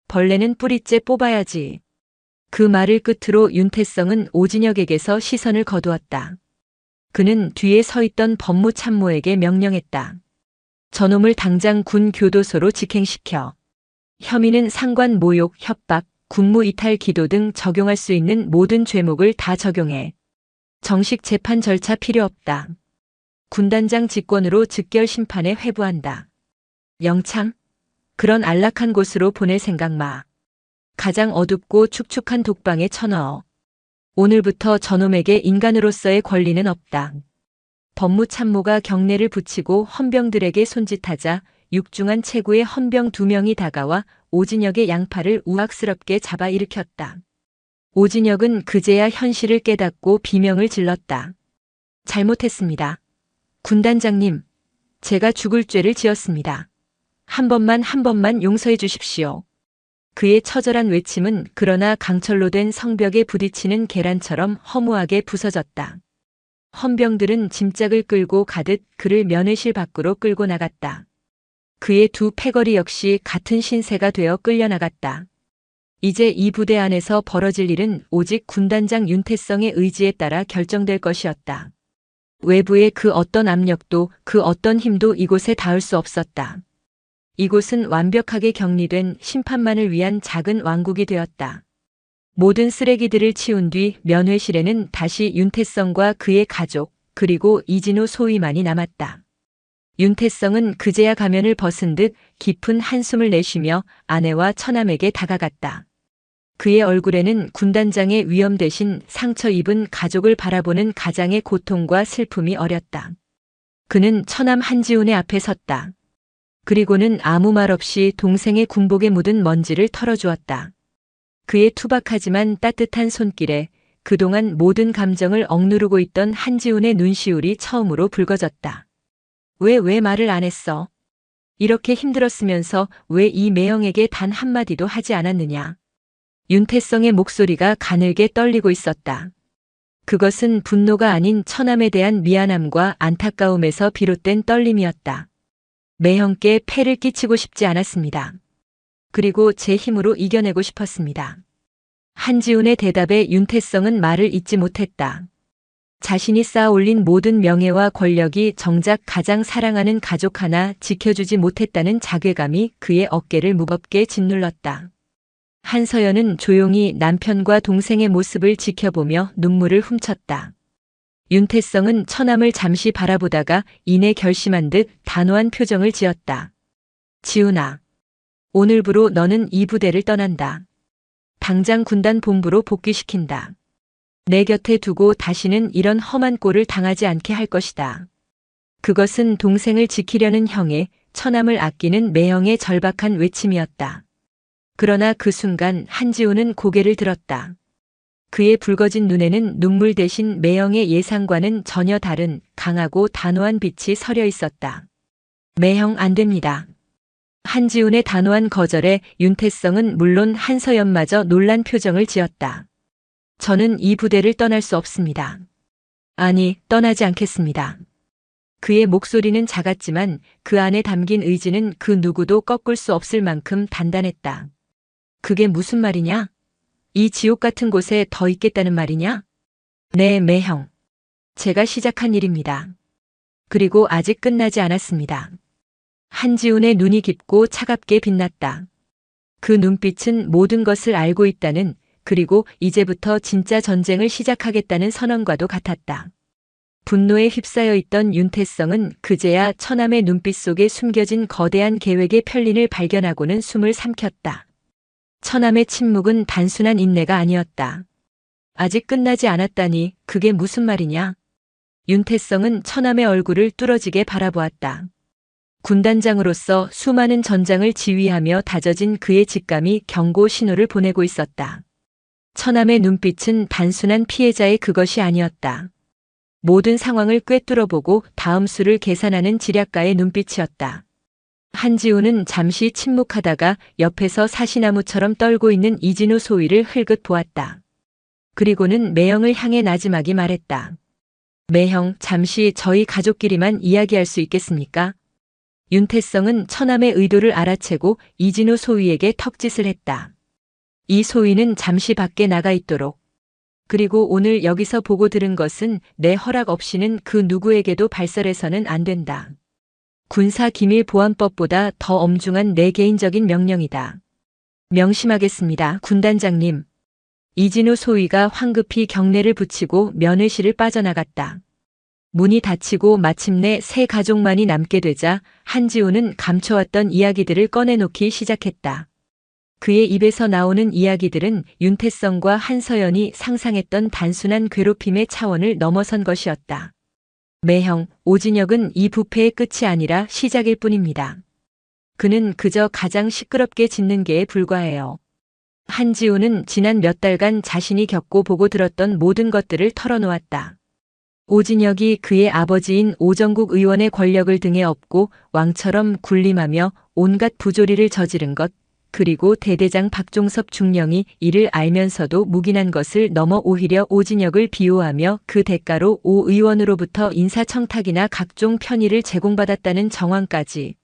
벌레는 뿌리째 뽑아야지. 그 말을 끝으로 윤태성은 오진혁에게서 시선을 거두었다. 그는 뒤에 서 있던 법무참모에게 명령했다. 저놈을 당장 군 교도소로 직행시켜. 혐의는 상관 모욕, 협박, 군무 이탈 기도 등 적용할 수 있는 모든 죄목을 다 적용해. 정식 재판 절차 필요 없다. 군단장 직권으로 즉결 심판에 회부한다. 영창? 그런 안락한 곳으로 보낼 생각 마. 가장 어둡고 축축한 독방에 쳐넣어. 오늘부터 저놈에게 인간으로서의 권리는 없다. 법무참모가 경례를 붙이고 헌병들에게 손짓하자 육중한 체구의 헌병 2명이 다가와 오진혁의 양팔을 우악스럽게 잡아 일으켰다. 오진혁은 그제야 현실을 깨닫고 비명을 질렀다. 잘못했습니다. 군단장님, 제가 죽을 죄를 지었습니다. 한 번만 용서해 주십시오. 그의 처절한 외침은 그러나 강철로 된 성벽에 부딪히는 계란처럼 허무하게 부서졌다. 헌병들은 짐짝을 끌고 가듯 그를 면회실 밖으로 끌고 나갔다. 그의 두 패거리 역시 같은 신세가 되어 끌려나갔다. 이제 이 부대 안에서 벌어질 일은 오직 군단장 윤태성의 의지에 따라 결정될 것이었다. 외부의 그 어떤 압력도 그 어떤 힘도 이곳에 닿을 수 없었다. 이곳은 완벽하게 격리된 심판만을 위한 작은 왕국이 되었다. 모든 쓰레기들을 치운 뒤 면회실에는 다시 윤태성과 그의 가족, 그리고 이진우 소위만이 남았다. 윤태성은 그제야 가면을 벗은 듯 깊은 한숨을 내쉬며 아내와 처남에게 다가갔다. 그의 얼굴에는 군단장의 위험 대신 상처 입은 가족을 바라보는 가장의 고통과 슬픔이 어렸다. 그는 처남 한지훈의 앞에 섰다. 그리고는 아무 말 없이 동생의 군복에 묻은 먼지를 털어주었다. 그의 투박하지만 따뜻한 손길에 그동안 모든 감정을 억누르고 있던 한지훈의 눈시울이 처음으로 붉어졌다. 왜 말을 안 했어? 이렇게 힘들었으면서 왜 이 매형에게 단 한마디도 하지 않았느냐? 윤태성의 목소리가 가늘게 떨리고 있었다. 그것은 분노가 아닌 처남에 대한 미안함과 안타까움에서 비롯된 떨림이었다. 매형께 폐를 끼치고 싶지 않았습니다. 그리고 제 힘으로 이겨내고 싶었습니다. 한지훈의 대답에 윤태성은 말을 잇지 못했다. 자신이 쌓아올린 모든 명예와 권력이 정작 가장 사랑하는 가족 하나 지켜주지 못했다는 자괴감이 그의 어깨를 무겁게 짓눌렀다. 한서연은 조용히 남편과 동생의 모습을 지켜보며 눈물을 훔쳤다. 윤태성은 처남을 잠시 바라보다가 이내 결심한 듯 단호한 표정을 지었다. 지훈아, 오늘부로 너는 이 부대를 떠난다. 당장 군단 본부로 복귀시킨다. 내 곁에 두고 다시는 이런 험한 꼴을 당하지 않게 할 것이다. 그것은 동생을 지키려는 형의, 처남을 아끼는 매형의 절박한 외침이었다. 그러나 그 순간 한지훈은 고개를 들었다. 그의 붉어진 눈에는 눈물 대신 매형의 예상과는 전혀 다른 강하고 단호한 빛이 서려 있었다. 매형 안 됩니다. 한지훈의 단호한 거절에 윤태성은 물론 한서연마저 놀란 표정을 지었다. 저는 이 부대를 떠날 수 없습니다. 아니, 떠나지 않겠습니다. 그의 목소리는 작았지만 그 안에 담긴 의지는 그 누구도 꺾을 수 없을 만큼 단단했다. 그게 무슨 말이냐? 이 지옥 같은 곳에 더 있겠다는 말이냐? 네, 매형. 제가 시작한 일입니다. 그리고 아직 끝나지 않았습니다. 한지훈의 눈이 깊고 차갑게 빛났다. 그 눈빛은 모든 것을 알고 있다는, 그리고 이제부터 진짜 전쟁을 시작하겠다는 선언과도 같았다. 분노에 휩싸여 있던 윤태성은 그제야 처남의 눈빛 속에 숨겨진 거대한 계획의 편린을 발견하고는 숨을 삼켰다. 처남의 침묵은 단순한 인내가 아니었다. 아직 끝나지 않았다니 그게 무슨 말이냐? 윤태성은 처남의 얼굴을 뚫어지게 바라보았다. 군단장으로서 수많은 전장을 지휘하며 다져진 그의 직감이 경고 신호를 보내고 있었다. 처남의 눈빛은 단순한 피해자의 그것이 아니었다. 모든 상황을 꿰뚫어보고 다음 수를 계산하는 지략가의 눈빛이었다. 한지훈은 잠시 침묵하다가 옆에서 사시나무처럼 떨고 있는 이진우 소위를 흘끗 보았다. 그리고는 매형을 향해 나지막이 말했다. 매형, 잠시 저희 가족끼리만 이야기할 수 있겠습니까? 윤태성은 처남의 의도를 알아채고 이진우 소위에게 턱짓을 했다. 이 소위는 잠시 밖에 나가 있도록. 그리고 오늘 여기서 보고 들은 것은 내 허락 없이는 그 누구에게도 발설해서는 안 된다. 군사기밀보안법보다 더 엄중한 내 개인적인 명령이다. 명심하겠습니다, 군단장님. 이진우 소위가 황급히 경례를 붙이고 면회실을 빠져나갔다. 문이 닫히고 마침내 세 가족만이 남게 되자 한지우는 감춰왔던 이야기들을 꺼내놓기 시작했다. 그의 입에서 나오는 이야기들은 윤태성과 한서연이 상상했던 단순한 괴롭힘의 차원을 넘어선 것이었다. 매형, 오진혁은 이 부패의 끝이 아니라 시작일 뿐입니다. 그는 그저 가장 시끄럽게 짖는 개에 불과해요. 한지우는 지난 몇 달간 자신이 겪고 보고 들었던 모든 것들을 털어놓았다. 오진혁이 그의 아버지인 오정국 의원의 권력을 등에 업고 왕처럼 군림하며 온갖 부조리를 저지른 것, 그리고 대대장 박종섭 중령이 이를 알면서도 묵인한 것을 넘어 오히려 오진혁을 비호하며 그 대가로 오 의원으로부터 인사청탁이나 각종 편의를 제공받았다는 정황까지.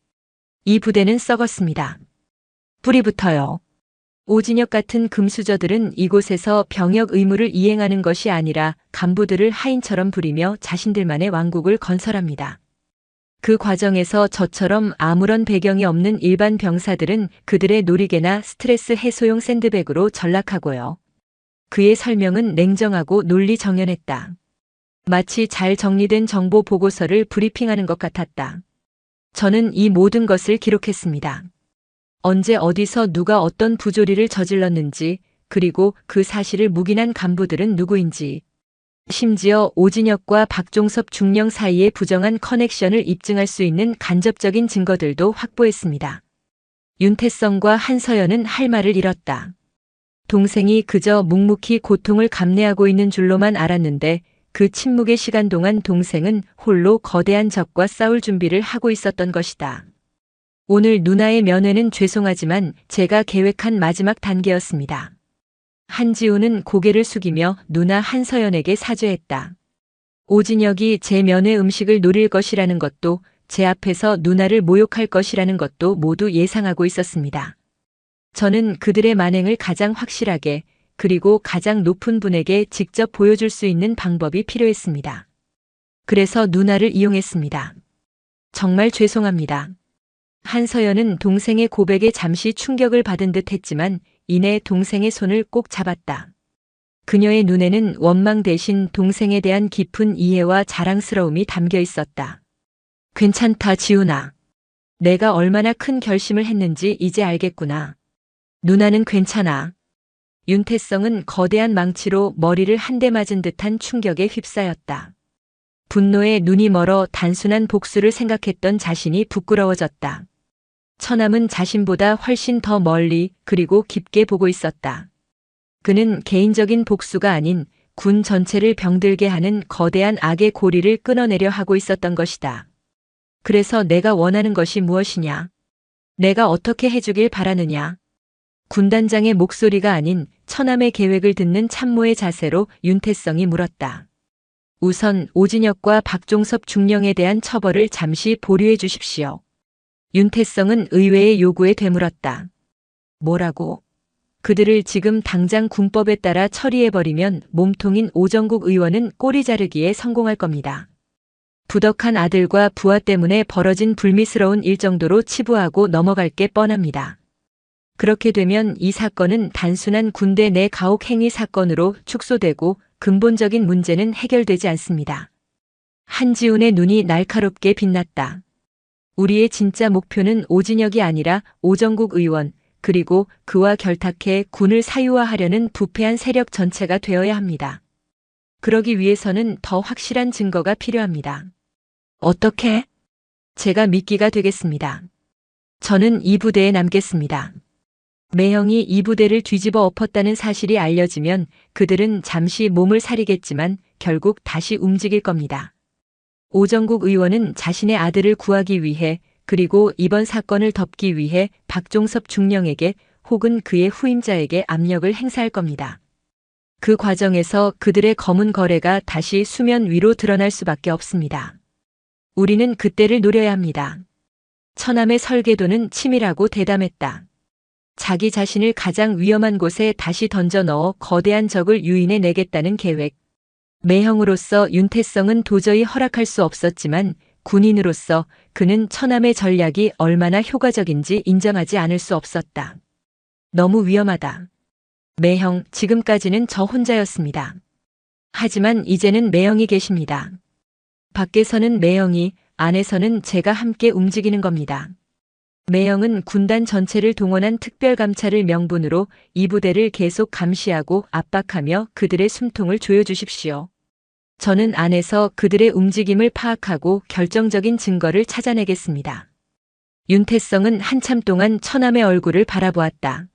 이 부대는 썩었습니다. 뿌리부터요. 오진혁 같은 금수저들은 이곳에서 병역 의무를 이행하는 것이 아니라 간부들을 하인처럼 부리며 자신들만의 왕국을 건설합니다. 그 과정에서 저처럼 아무런 배경이 없는 일반 병사들은 그들의 놀이개나 스트레스 해소용 샌드백으로 전락하고요. 그의 설명은 냉정하고 논리정연했다. 마치 잘 정리된 정보 보고서를 브리핑하는 것 같았다. 저는 이 모든 것을 기록했습니다. 언제 어디서 누가 어떤 부조리를 저질렀는지, 그리고 그 사실을 묵인한 간부들은 누구인지, 심지어 오진혁과 박종섭 중령 사이의 부정한 커넥션을 입증할 수 있는 간접적인 증거들도 확보했습니다. 윤태성과 한서연은 할 말을 잃었다. 동생이 그저 묵묵히 고통을 감내하고 있는 줄로만 알았는데 그 침묵의 시간 동안 동생은 홀로 거대한 적과 싸울 준비를 하고 있었던 것이다. 오늘 누나의 면회는 죄송하지만 제가 계획한 마지막 단계였습니다. 한지우는 고개를 숙이며 누나 한서연에게 사죄했다. 오진혁이 제 면회 음식을 노릴 것이라는 것도 제 앞에서 누나를 모욕할 것이라는 것도 모두 예상하고 있었습니다. 저는 그들의 만행을 가장 확실하게 그리고 가장 높은 분에게 직접 보여줄 수 있는 방법이 필요했습니다. 그래서 누나를 이용했습니다. 정말 죄송합니다. 한서연은 동생의 고백에 잠시 충격을 받은 듯 했지만 이내 동생의 손을 꼭 잡았다. 그녀의 눈에는 원망 대신 동생에 대한 깊은 이해와 자랑스러움이 담겨 있었다. 괜찮다, 지훈아. 내가 얼마나 큰 결심을 했는지 이제 알겠구나. 누나는 괜찮아. 윤태성은 거대한 망치로 머리를 한 대 맞은 듯한 충격에 휩싸였다. 분노에 눈이 멀어 단순한 복수를 생각했던 자신이 부끄러워졌다. 처남은 자신보다 훨씬 더 멀리 그리고 깊게 보고 있었다. 그는 개인적인 복수가 아닌 군 전체를 병들게 하는 거대한 악의 고리를 끊어내려 하고 있었던 것이다. 그래서 내가 원하는 것이 무엇이냐? 내가 어떻게 해주길 바라느냐? 군단장의 목소리가 아닌 처남의 계획을 듣는 참모의 자세로 윤태성이 물었다. 우선 오진혁과 박종섭 중령에 대한 처벌을 잠시 보류해 주십시오. 윤태성은 의외의 요구에 되물었다. 뭐라고? 그들을 지금 당장 군법에 따라 처리해버리면 몸통인 오정국 의원은 꼬리 자르기에 성공할 겁니다. 부덕한 아들과 부하 때문에 벌어진 불미스러운 일 정도로 치부하고 넘어갈 게 뻔합니다. 그렇게 되면 이 사건은 단순한 군대 내 가혹 행위 사건으로 축소되고 근본적인 문제는 해결되지 않습니다. 한지훈의 눈이 날카롭게 빛났다. 우리의 진짜 목표는 오진혁이 아니라 오정국 의원, 그리고 그와 결탁해 군을 사유화하려는 부패한 세력 전체가 되어야 합니다. 그러기 위해서는 더 확실한 증거가 필요합니다. 어떻게? 제가 미끼가 되겠습니다. 저는 이 부대에 남겠습니다. 매형이 이 부대를 뒤집어 엎었다는 사실이 알려지면 그들은 잠시 몸을 사리겠지만 결국 다시 움직일 겁니다. 오정국 의원은 자신의 아들을 구하기 위해 그리고 이번 사건을 덮기 위해 박종섭 중령에게 혹은 그의 후임자에게 압력을 행사할 겁니다. 그 과정에서 그들의 검은 거래가 다시 수면 위로 드러날 수밖에 없습니다. 우리는 그때를 노려야 합니다. 처남의 설계도는 치밀하고 대담했다. 자기 자신을 가장 위험한 곳에 다시 던져 넣어 거대한 적을 유인해 내겠다는 계획. 매형으로서 윤태성은 도저히 허락할 수 없었지만 군인으로서 그는 처남의 전략이 얼마나 효과적인지 인정하지 않을 수 없었다. 너무 위험하다. 매형, 지금까지는 저 혼자였습니다. 하지만 이제는 매형이 계십니다. 밖에서는 매형이, 안에서는 제가 함께 움직이는 겁니다. 매형은 군단 전체를 동원한 특별감찰을 명분으로 이 부대를 계속 감시하고 압박하며 그들의 숨통을 조여주십시오. 저는 안에서 그들의 움직임을 파악하고 결정적인 증거를 찾아내겠습니다. 윤태성은 한참 동안 처남의 얼굴을 바라보았다.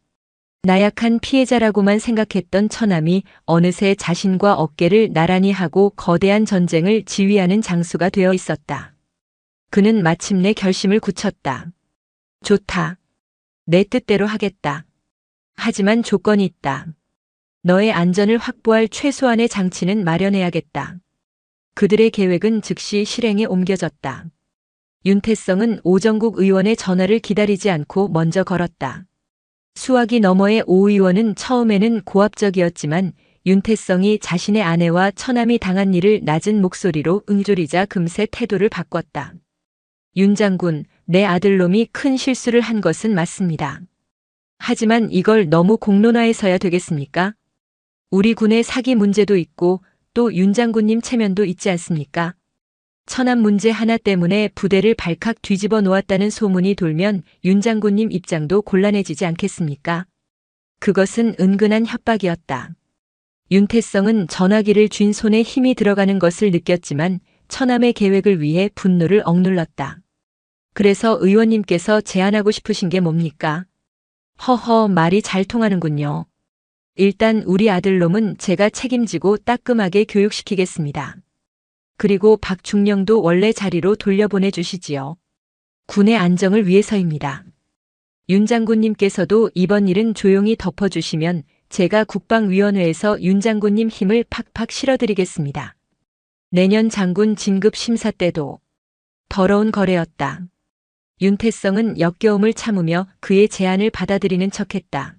나약한 피해자라고만 생각했던 처남이 어느새 자신과 어깨를 나란히 하고 거대한 전쟁을 지휘하는 장수가 되어 있었다. 그는 마침내 결심을 굳혔다. 좋다. 내 뜻대로 하겠다. 하지만 조건이 있다. 너의 안전을 확보할 최소한의 장치는 마련해야겠다. 그들의 계획은 즉시 실행에 옮겨졌다. 윤태성은 오정국 의원의 전화를 기다리지 않고 먼저 걸었다. 수화기 너머의 오 의원은 처음에는 고압적이었지만 윤태성이 자신의 아내와 처남이 당한 일을 낮은 목소리로 응조리자 금세 태도를 바꿨다. 윤 장군, 내 아들놈이 큰 실수를 한 것은 맞습니다. 하지만 이걸 너무 공론화해서야 되겠습니까? 우리 군의 사기 문제도 있고 또 윤 장군님 체면도 있지 않습니까? 처남 문제 하나 때문에 부대를 발칵 뒤집어 놓았다는 소문이 돌면 윤 장군님 입장도 곤란해지지 않겠습니까? 그것은 은근한 협박이었다. 윤태성은 전화기를 쥔 손에 힘이 들어가는 것을 느꼈지만 처남의 계획을 위해 분노를 억눌렀다. 그래서 의원님께서 제안하고 싶으신 게 뭡니까? 허허, 말이 잘 통하는군요. 일단 우리 아들놈은 제가 책임지고 따끔하게 교육시키겠습니다. 그리고 박중령도 원래 자리로 돌려보내 주시지요. 군의 안정을 위해서입니다. 윤 장군님께서도 이번 일은 조용히 덮어주시면 제가 국방위원회에서 윤 장군님 힘을 팍팍 실어드리겠습니다. 내년 장군 진급 심사 때도 더러운 거래였다. 윤태성은 역겨움을 참으며 그의 제안을 받아들이는 척했다.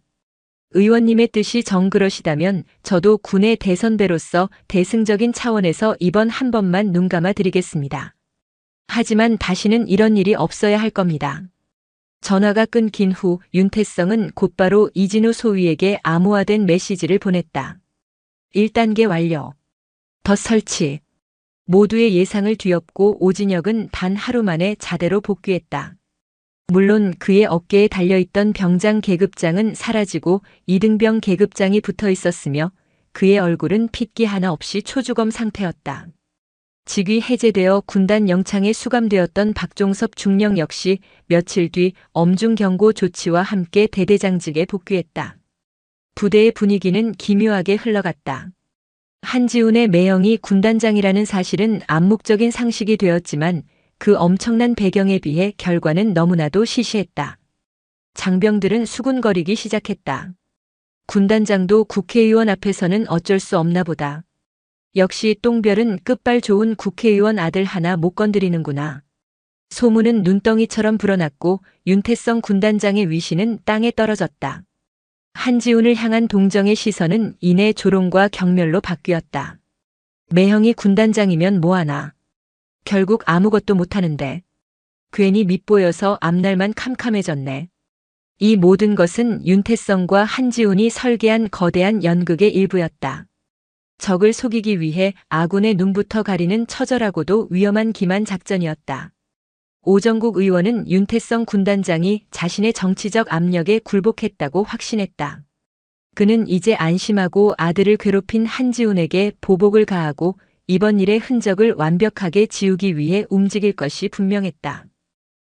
의원님의 뜻이 정그러시다면 저도 군의 대선배로서 대승적인 차원에서 이번 한 번만 눈감아 드리겠습니다. 하지만 다시는 이런 일이 없어야 할 겁니다. 전화가 끊긴 후 윤태성은 곧바로 이진우 소위에게 암호화된 메시지를 보냈다. 1단계 완료. 더 설치. 모두의 예상을 뒤엎고 오진혁은 단 하루 만에 자대로 복귀했다. 물론 그의 어깨에 달려있던 병장 계급장은 사라지고 이등병 계급장이 붙어 있었으며 그의 얼굴은 핏기 하나 없이 초주검 상태였다. 직위 해제되어 군단 영창에 수감되었던 박종섭 중령 역시 며칠 뒤 엄중 경고 조치와 함께 대대장직에 복귀했다. 부대의 분위기는 기묘하게 흘러갔다. 한지훈의 매형이 군단장이라는 사실은 암묵적인 상식이 되었지만 그 엄청난 배경에 비해 결과는 너무나도 시시했다. 장병들은 수군거리기 시작했다. 군단장도 국회의원 앞에서는 어쩔 수 없나 보다. 역시 똥별은 끝발 좋은 국회의원 아들 하나 못 건드리는구나. 소문은 눈덩이처럼 불어났고 윤태성 군단장의 위신은 땅에 떨어졌다. 한지훈을 향한 동정의 시선은 이내 조롱과 경멸로 바뀌었다. 매형이 군단장이면 뭐하나. 결국 아무것도 못하는데. 괜히 밉보여서 앞날만 캄캄해졌네. 이 모든 것은 윤태성과 한지훈이 설계한 거대한 연극의 일부였다. 적을 속이기 위해 아군의 눈부터 가리는 처절하고도 위험한 기만 작전이었다. 오정국 의원은 윤태성 군단장이 자신의 정치적 압력에 굴복했다고 확신했다. 그는 이제 안심하고 아들을 괴롭힌 한지훈에게 보복을 가하고 이번 일의 흔적을 완벽하게 지우기 위해 움직일 것이 분명했다.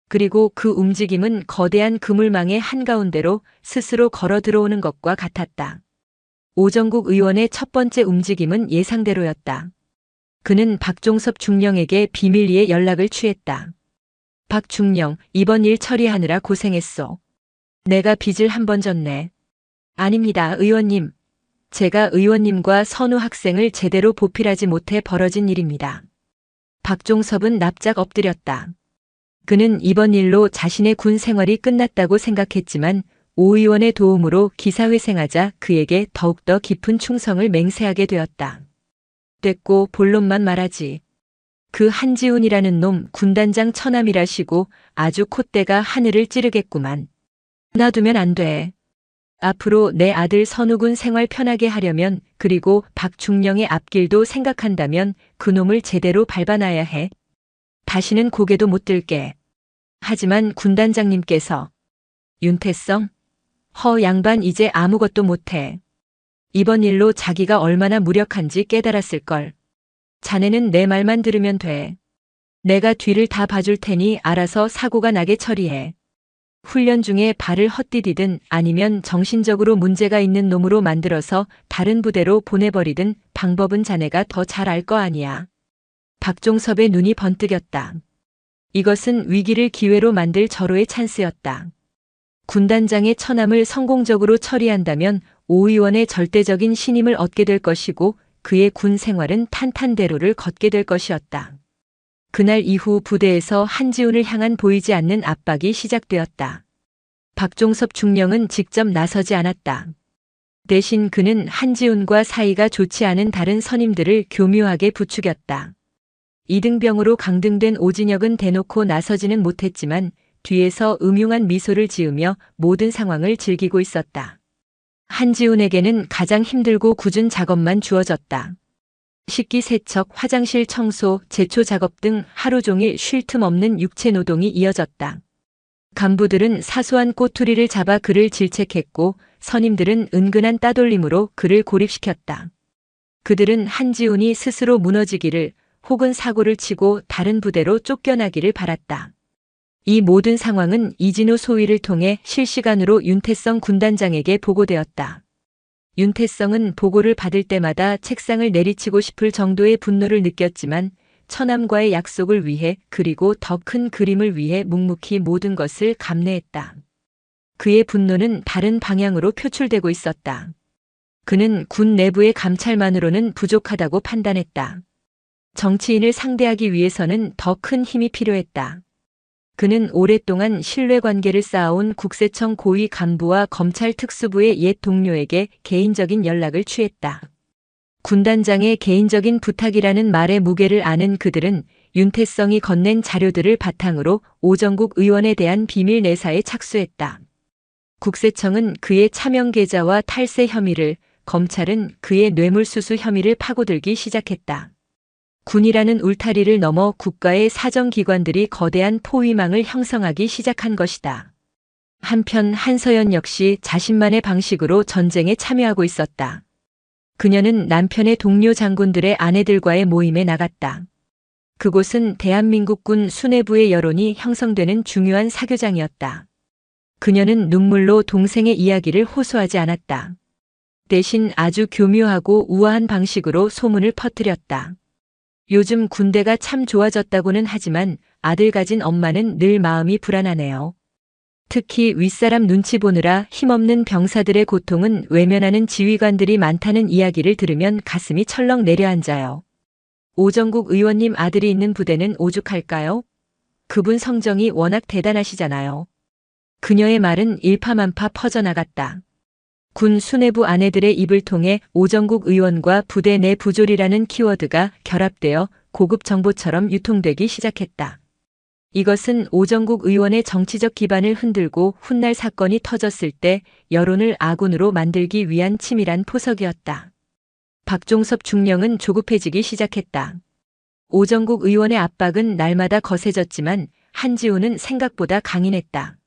그리고 그 움직임은 거대한 그물망의 한가운데로 스스로 걸어 들어오는 것과 같았다. 오정국 의원의 첫 번째 움직임은 예상대로였다. 그는 박종섭 중령에게 비밀리에 연락을 취했다. 박 중령, 이번 일 처리하느라 고생했소. 내가 빚을 한 번 졌네. 아닙니다, 의원님. 제가 의원님과 선우 학생을 제대로 보필하지 못해 벌어진 일입니다. 박종섭은 납작 엎드렸다. 그는 이번 일로 자신의 군 생활이 끝났다고 생각했지만 오 의원의 도움으로 기사회생하자 그에게 더욱더 깊은 충성을 맹세하게 되었다. 됐고 본론만 말하지. 그 한지훈이라는 놈 군단장 처남이라시고 아주 콧대가 하늘을 찌르겠구만. 놔두면 안 돼. 앞으로 내 아들 선우군 생활 편하게 하려면 그리고 박중령의 앞길도 생각한다면 그놈을 제대로 밟아놔야 해. 다시는 고개도 못 들게. 하지만 군단장님께서 윤태성? 허 양반 이제 아무것도 못해. 이번 일로 자기가 얼마나 무력한지 깨달았을걸. 자네는 내 말만 들으면 돼. 내가 뒤를 다 봐줄 테니 알아서 사고가 나게 처리해. 훈련 중에 발을 헛디디든 아니면 정신적으로 문제가 있는 놈으로 만들어서 다른 부대로 보내버리든 방법은 자네가 더 잘 알 거 아니야. 박종섭의 눈이 번뜩였다. 이것은 위기를 기회로 만들 절호의 찬스였다. 군단장의 처남을 성공적으로 처리한다면 오 의원의 절대적인 신임을 얻게 될 것이고 그의 군 생활은 탄탄대로를 걷게 될 것이었다. 그날 이후 부대에서 한지훈을 향한 보이지 않는 압박이 시작되었다. 박종섭 중령은 직접 나서지 않았다. 대신 그는 한지훈과 사이가 좋지 않은 다른 선임들을 교묘하게 부추겼다. 이등병으로 강등된 오진혁은 대놓고 나서지는 못했지만 뒤에서 음흉한 미소를 지으며 모든 상황을 즐기고 있었다. 한지훈에게는 가장 힘들고 굳은 작업만 주어졌다. 식기 세척, 화장실 청소, 제초 작업 등 하루 종일 쉴 틈 없는 육체 노동이 이어졌다. 간부들은 사소한 꼬투리를 잡아 그를 질책했고 선임들은 은근한 따돌림으로 그를 고립시켰다. 그들은 한지훈이 스스로 무너지기를 혹은 사고를 치고 다른 부대로 쫓겨나기를 바랐다. 이 모든 상황은 이진우 소위를 통해 실시간으로 윤태성 군단장에게 보고되었다. 윤태성은 보고를 받을 때마다 책상을 내리치고 싶을 정도의 분노를 느꼈지만 처남과의 약속을 위해 그리고 더 큰 그림을 위해 묵묵히 모든 것을 감내했다. 그의 분노는 다른 방향으로 표출되고 있었다. 그는 군 내부의 감찰만으로는 부족하다고 판단했다. 정치인을 상대하기 위해서는 더 큰 힘이 필요했다. 그는 오랫동안 신뢰관계를 쌓아온 국세청 고위 간부와 검찰 특수부의 옛 동료에게 개인적인 연락을 취했다. 군단장의 개인적인 부탁이라는 말의 무게를 아는 그들은 윤태성이 건넨 자료들을 바탕으로 오정국 의원에 대한 비밀 내사에 착수했다. 국세청은 그의 차명 계좌와 탈세 혐의를, 검찰은 그의 뇌물수수 혐의를 파고들기 시작했다. 군이라는 울타리를 넘어 국가의 사정기관들이 거대한 포위망을 형성하기 시작한 것이다. 한편 한서연 역시 자신만의 방식으로 전쟁에 참여하고 있었다. 그녀는 남편의 동료 장군들의 아내들과의 모임에 나갔다. 그곳은 대한민국군 수뇌부의 여론이 형성되는 중요한 사교장이었다. 그녀는 눈물로 동생의 이야기를 호소하지 않았다. 대신 아주 교묘하고 우아한 방식으로 소문을 퍼뜨렸다. 요즘 군대가 참 좋아졌다고는 하지만 아들 가진 엄마는 늘 마음이 불안하네요. 특히 윗사람 눈치 보느라 힘없는 병사들의 고통은 외면하는 지휘관들이 많다는 이야기를 들으면 가슴이 철렁 내려앉아요. 오정국 의원님 아들이 있는 부대는 오죽할까요? 그분 성정이 워낙 대단하시잖아요. 그녀의 말은 일파만파 퍼져나갔다. 군 수뇌부 아내들의 입을 통해 오정국 의원과 부대 내 부조리라는 키워드가 결합되어 고급 정보처럼 유통되기 시작했다. 이것은 오정국 의원의 정치적 기반을 흔들고 훗날 사건이 터졌을 때 여론을 아군으로 만들기 위한 치밀한 포석이었다. 박종섭 중령은 조급해지기 시작했다. 오정국 의원의 압박은 날마다 거세졌지만 한지훈은 생각보다 강인했다.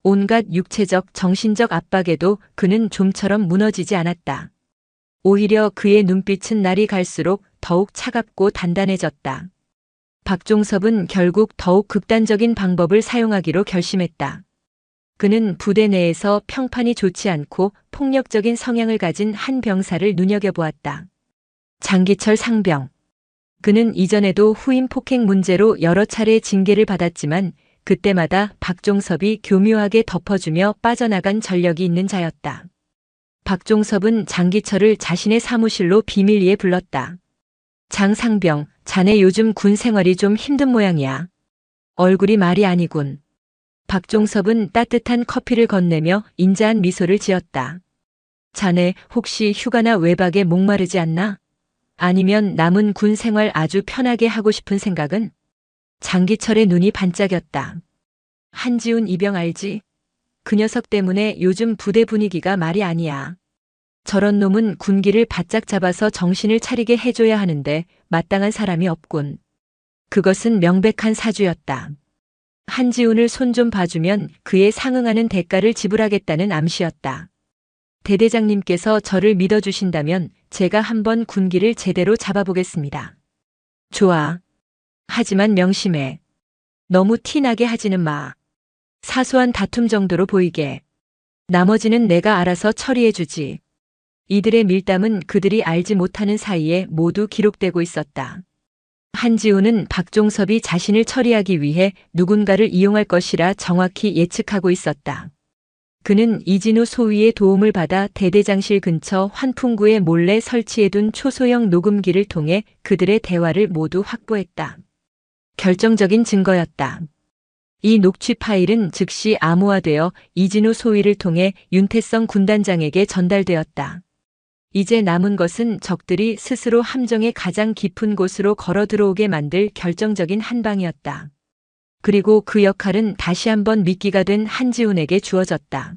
온갖 육체적, 정신적 압박에도 그는 좀처럼 무너지지 않았다. 오히려 그의 눈빛은 날이 갈수록 더욱 차갑고 단단해졌다. 박종섭은 결국 더욱 극단적인 방법을 사용하기로 결심했다. 그는 부대 내에서 평판이 좋지 않고 폭력적인 성향을 가진 한 병사를 눈여겨보았다. 장기철 상병. 그는 이전에도 후임 폭행 문제로 여러 차례 징계를 받았지만 그때마다 박종섭이 교묘하게 덮어주며 빠져나간 전력이 있는 자였다. 박종섭은 장기철을 자신의 사무실로 비밀리에 불렀다. 장상병, 자네 요즘 군 생활이 좀 힘든 모양이야. 얼굴이 말이 아니군. 박종섭은 따뜻한 커피를 건네며 인자한 미소를 지었다. 자네 혹시 휴가나 외박에 목마르지 않나? 아니면 남은 군 생활 아주 편하게 하고 싶은 생각은? 장기철의 눈이 반짝였다. 한지훈 이병 알지? 그 녀석 때문에 요즘 부대 분위기가 말이 아니야. 저런 놈은 군기를 바짝 잡아서 정신을 차리게 해줘야 하는데 마땅한 사람이 없군. 그것은 명백한 사주였다. 한지훈을 손 좀 봐주면 그에 상응하는 대가를 지불하겠다는 암시였다. 대대장님께서 저를 믿어주신다면 제가 한번 군기를 제대로 잡아보겠습니다. 좋아. 하지만 명심해. 너무 티나게 하지는 마. 사소한 다툼 정도로 보이게. 나머지는 내가 알아서 처리해주지. 이들의 밀담은 그들이 알지 못하는 사이에 모두 기록되고 있었다. 한지훈은 박종섭이 자신을 처리하기 위해 누군가를 이용할 것이라 정확히 예측하고 있었다. 그는 이진우 소위의 도움을 받아 대대장실 근처 환풍구에 몰래 설치해둔 초소형 녹음기를 통해 그들의 대화를 모두 확보했다. 결정적인 증거였다. 이 녹취 파일은 즉시 암호화되어 이진우 소위를 통해 윤태성 군단장에게 전달되었다. 이제 남은 것은 적들이 스스로 함정의 가장 깊은 곳으로 걸어 들어오게 만들 결정적인 한 방이었다. 그리고 그 역할은 다시 한번 미끼가 된 한지훈에게 주어졌다.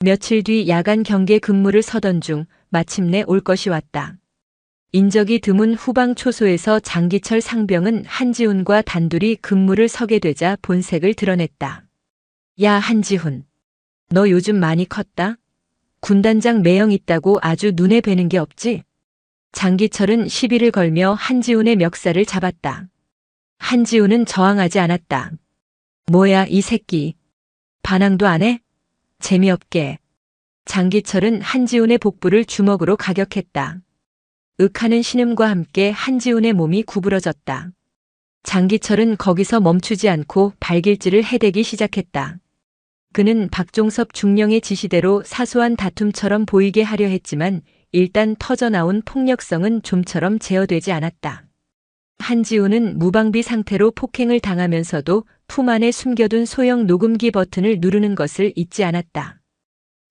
며칠 뒤 야간 경계 근무를 서던 중 마침내 올 것이 왔다. 인적이 드문 후방 초소에서 장기철 상병은 한지훈과 단둘이 근무를 서게 되자 본색을 드러냈다. 야, 한지훈. 너 요즘 많이 컸다? 군단장 매형 있다고 아주 눈에 뵈는 게 없지? 장기철은 시비를 걸며 한지훈의 멱살을 잡았다. 한지훈은 저항하지 않았다. 뭐야, 이 새끼. 반항도 안 해? 재미없게. 장기철은 한지훈의 복부를 주먹으로 가격했다. 윽하는 신음과 함께 한지훈의 몸이 구부러졌다. 장기철은 거기서 멈추지 않고 발길질을 해대기 시작했다. 그는 박종섭 중령의 지시대로 사소한 다툼처럼 보이게 하려 했지만 일단 터져나온 폭력성은 좀처럼 제어되지 않았다. 한지훈은 무방비 상태로 폭행을 당하면서도 품 안에 숨겨둔 소형 녹음기 버튼을 누르는 것을 잊지 않았다.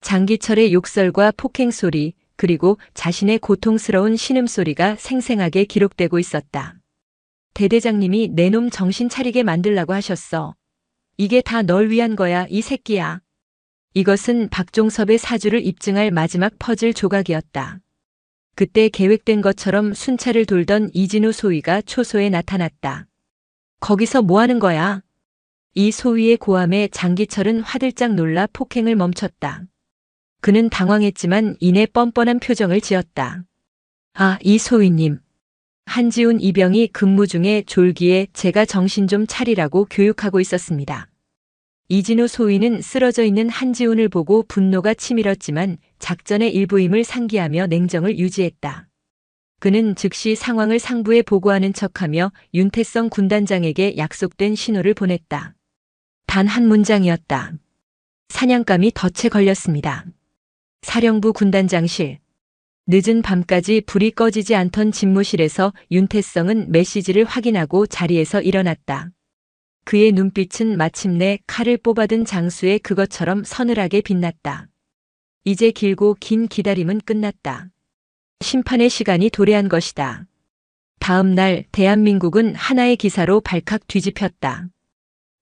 장기철의 욕설과 폭행 소리, 그리고 자신의 고통스러운 신음소리가 생생하게 기록되고 있었다. 대대장님이 내 놈 정신 차리게 만들라고 하셨어. 이게 다 널 위한 거야, 이 새끼야. 이것은 박종섭의 사주를 입증할 마지막 퍼즐 조각이었다. 그때 계획된 것처럼 순찰을 돌던 이진우 소위가 초소에 나타났다. 거기서 뭐 하는 거야? 이 소위의 고함에 장기철은 화들짝 놀라 폭행을 멈췄다. 그는 당황했지만 이내 뻔뻔한 표정을 지었다. 아, 이 소위님. 한지훈 이병이 근무 중에 졸기에 제가 정신 좀 차리라고 교육하고 있었습니다. 이진우 소위는 쓰러져 있는 한지훈을 보고 분노가 치밀었지만 작전의 일부임을 상기하며 냉정을 유지했다. 그는 즉시 상황을 상부에 보고하는 척하며 윤태성 군단장에게 약속된 신호를 보냈다. 단 한 문장이었다. 사냥감이 덫에 걸렸습니다. 사령부 군단장실. 늦은 밤까지 불이 꺼지지 않던 집무실에서 윤태성은 메시지를 확인하고 자리에서 일어났다. 그의 눈빛은 마침내 칼을 뽑아든 장수의 그것처럼 서늘하게 빛났다. 이제 길고 긴 기다림은 끝났다. 심판의 시간이 도래한 것이다. 다음 날 대한민국은 하나의 기사로 발칵 뒤집혔다.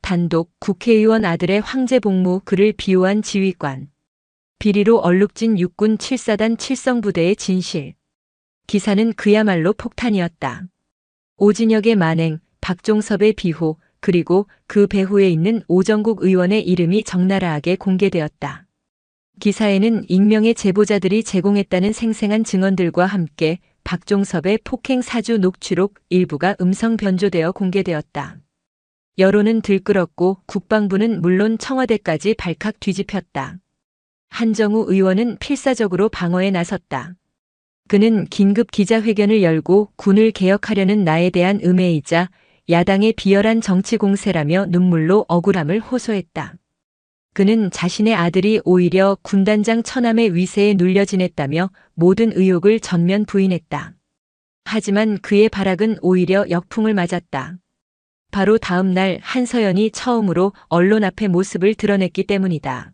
단독 국회의원 아들의 황제 복무 그를 비호한 지휘관. 비리로 얼룩진 육군 7사단 칠성부대의 진실. 기사는 그야말로 폭탄이었다. 오진혁의 만행, 박종섭의 비호, 그리고 그 배후에 있는 오정국 의원의 이름이 적나라하게 공개되었다. 기사에는 익명의 제보자들이 제공했다는 생생한 증언들과 함께 박종섭의 폭행 사주 녹취록 일부가 음성 변조되어 공개되었다. 여론은 들끓었고 국방부는 물론 청와대까지 발칵 뒤집혔다. 한정우 의원은 필사적으로 방어에 나섰다. 그는 긴급 기자회견을 열고 군을 개혁하려는 나에 대한 음해이자 야당의 비열한 정치 공세라며 눈물로 억울함을 호소했다. 그는 자신의 아들이 오히려 군단장 처남의 위세에 눌려 지냈다며 모든 의혹을 전면 부인했다. 하지만 그의 발악은 오히려 역풍을 맞았다. 바로 다음 날 한서연이 처음으로 언론 앞에 모습을 드러냈기 때문이다.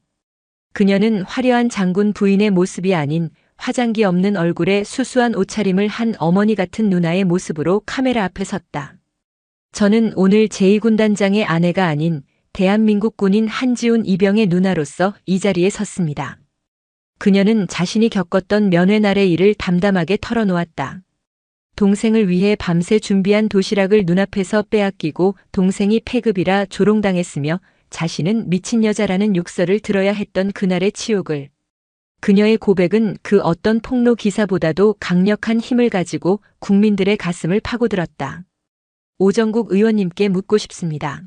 그녀는 화려한 장군 부인의 모습이 아닌 화장기 없는 얼굴에 수수한 옷차림을 한 어머니 같은 누나의 모습으로 카메라 앞에 섰다. 저는 오늘 제2군단장의 아내가 아닌 대한민국 군인 한지훈 이병의 누나로서 이 자리에 섰습니다. 그녀는 자신이 겪었던 면회날의 일을 담담하게 털어놓았다. 동생을 위해 밤새 준비한 도시락을 눈앞에서 빼앗기고 동생이 폐급이라 조롱당했으며 자신은 미친 여자라는 욕설을 들어야 했던 그날의 치욕을. 그녀의 고백은 그 어떤 폭로 기사보다도 강력한 힘을 가지고 국민들의 가슴을 파고들었다. 오정국 의원님께 묻고 싶습니다.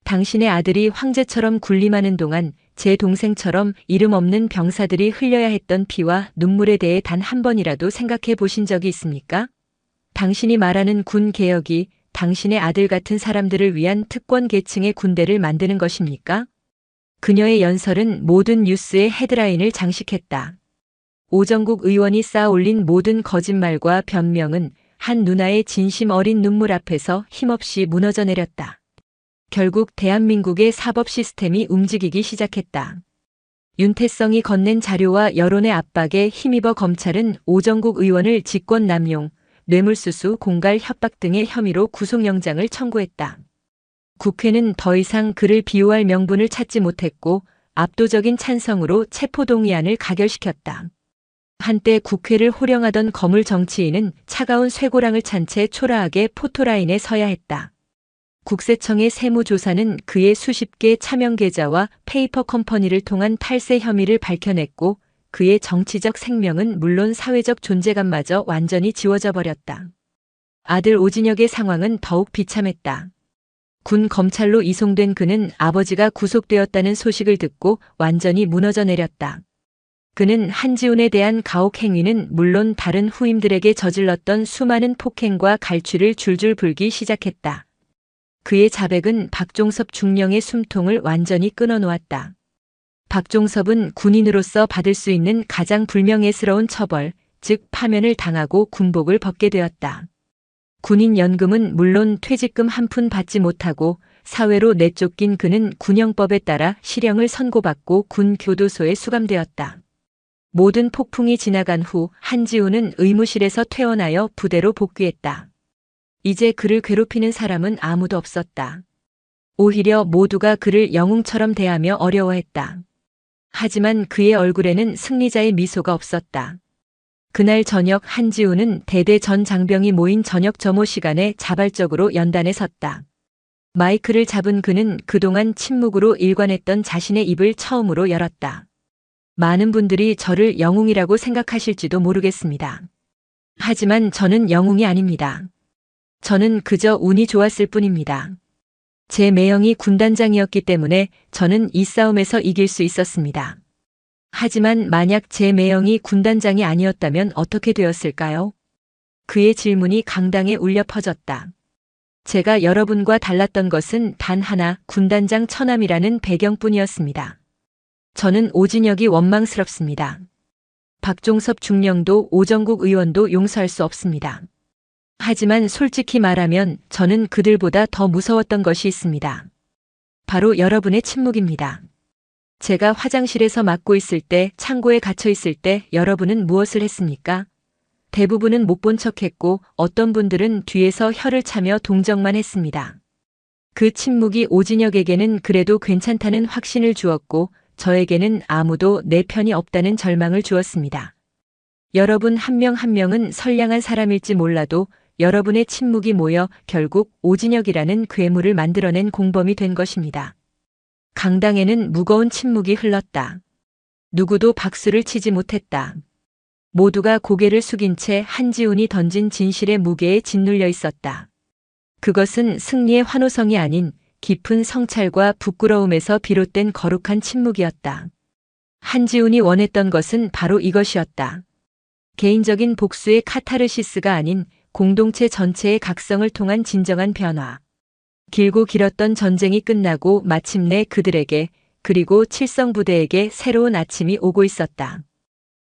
당신의 아들이 황제처럼 군림하는 동안 제 동생처럼 이름 없는 병사들이 흘려야 했던 피와 눈물에 대해 단 한 번이라도 생각해 보신 적이 있습니까? 당신이 말하는 군 개혁이 당신의 아들 같은 사람들을 위한 특권 계층의 군대를 만드는 것입니까? 그녀의 연설은 모든 뉴스의 헤드라인을 장식했다. 오정국 의원이 쌓아올린 모든 거짓말과 변명은 한 누나의 진심 어린 눈물 앞에서 힘없이 무너져 내렸다. 결국 대한민국의 사법 시스템이 움직이기 시작했다. 윤태성이 건넨 자료와 여론의 압박에 힘입어 검찰은 오정국 의원을 직권 남용, 뇌물수수, 공갈, 협박 등의 혐의로 구속영장을 청구했다. 국회는 더 이상 그를 비호할 명분을 찾지 못했고 압도적인 찬성으로 체포동의안을 가결시켰다. 한때 국회를 호령하던 거물 정치인은 차가운 쇠고랑을 찬 채 초라하게 포토라인에 서야 했다. 국세청의 세무조사는 그의 수십 개 차명 계좌와 페이퍼 컴퍼니를 통한 탈세 혐의를 밝혀냈고 그의 정치적 생명은 물론 사회적 존재감마저 완전히 지워져 버렸다. 아들 오진혁의 상황은 더욱 비참했다. 군 검찰로 이송된 그는 아버지가 구속되었다는 소식을 듣고 완전히 무너져 내렸다. 그는 한지훈에 대한 가혹 행위는 물론 다른 후임들에게 저질렀던 수많은 폭행과 갈취를 줄줄 불기 시작했다. 그의 자백은 박종섭 중령의 숨통을 완전히 끊어놓았다. 박종섭은 군인으로서 받을 수 있는 가장 불명예스러운 처벌, 즉 파면을 당하고 군복을 벗게 되었다. 군인 연금은 물론 퇴직금 한 푼 받지 못하고 사회로 내쫓긴 그는 군형법에 따라 실형을 선고받고 군 교도소에 수감되었다. 모든 폭풍이 지나간 후 한지훈은 의무실에서 퇴원하여 부대로 복귀했다. 이제 그를 괴롭히는 사람은 아무도 없었다. 오히려 모두가 그를 영웅처럼 대하며 어려워했다. 하지만 그의 얼굴에는 승리자의 미소가 없었다. 그날 저녁 한지훈은 대대 전 장병이 모인 저녁 점호 시간에 자발적으로 연단에 섰다. 마이크를 잡은 그는 그동안 침묵으로 일관했던 자신의 입을 처음으로 열었다. 많은 분들이 저를 영웅이라고 생각하실지도 모르겠습니다. 하지만 저는 영웅이 아닙니다. 저는 그저 운이 좋았을 뿐입니다. 제 매형이 군단장이었기 때문에 저는 이 싸움에서 이길 수 있었습니다. 하지만 만약 제 매형이 군단장이 아니었다면 어떻게 되었을까요? 그의 질문이 강당에 울려 퍼졌다. 제가 여러분과 달랐던 것은 단 하나, 군단장 처남이라는 배경뿐이었습니다. 저는 오진혁이 원망스럽습니다. 박종섭 중령도 오정국 의원도 용서할 수 없습니다. 하지만 솔직히 말하면 저는 그들보다 더 무서웠던 것이 있습니다. 바로 여러분의 침묵입니다. 제가 화장실에서 맡고 있을 때, 창고에 갇혀 있을 때 여러분은 무엇을 했습니까? 대부분은 못 본 척했고 어떤 분들은 뒤에서 혀를 차며 동정만 했습니다. 그 침묵이 오진혁에게는 그래도 괜찮다는 확신을 주었고 저에게는 아무도 내 편이 없다는 절망을 주었습니다. 여러분 한 명 한 명은 선량한 사람일지 몰라도 여러분의 침묵이 모여 결국 오진혁이라는 괴물을 만들어낸 공범이 된 것입니다. 강당에는 무거운 침묵이 흘렀다. 누구도 박수를 치지 못했다. 모두가 고개를 숙인 채 한지훈이 던진 진실의 무게에 짓눌려 있었다. 그것은 승리의 환호성이 아닌 깊은 성찰과 부끄러움에서 비롯된 거룩한 침묵이었다. 한지훈이 원했던 것은 바로 이것이었다. 개인적인 복수의 카타르시스가 아닌 공동체 전체의 각성을 통한 진정한 변화. 길고 길었던 전쟁이 끝나고 마침내 그들에게 그리고 칠성부대에게 새로운 아침이 오고 있었다.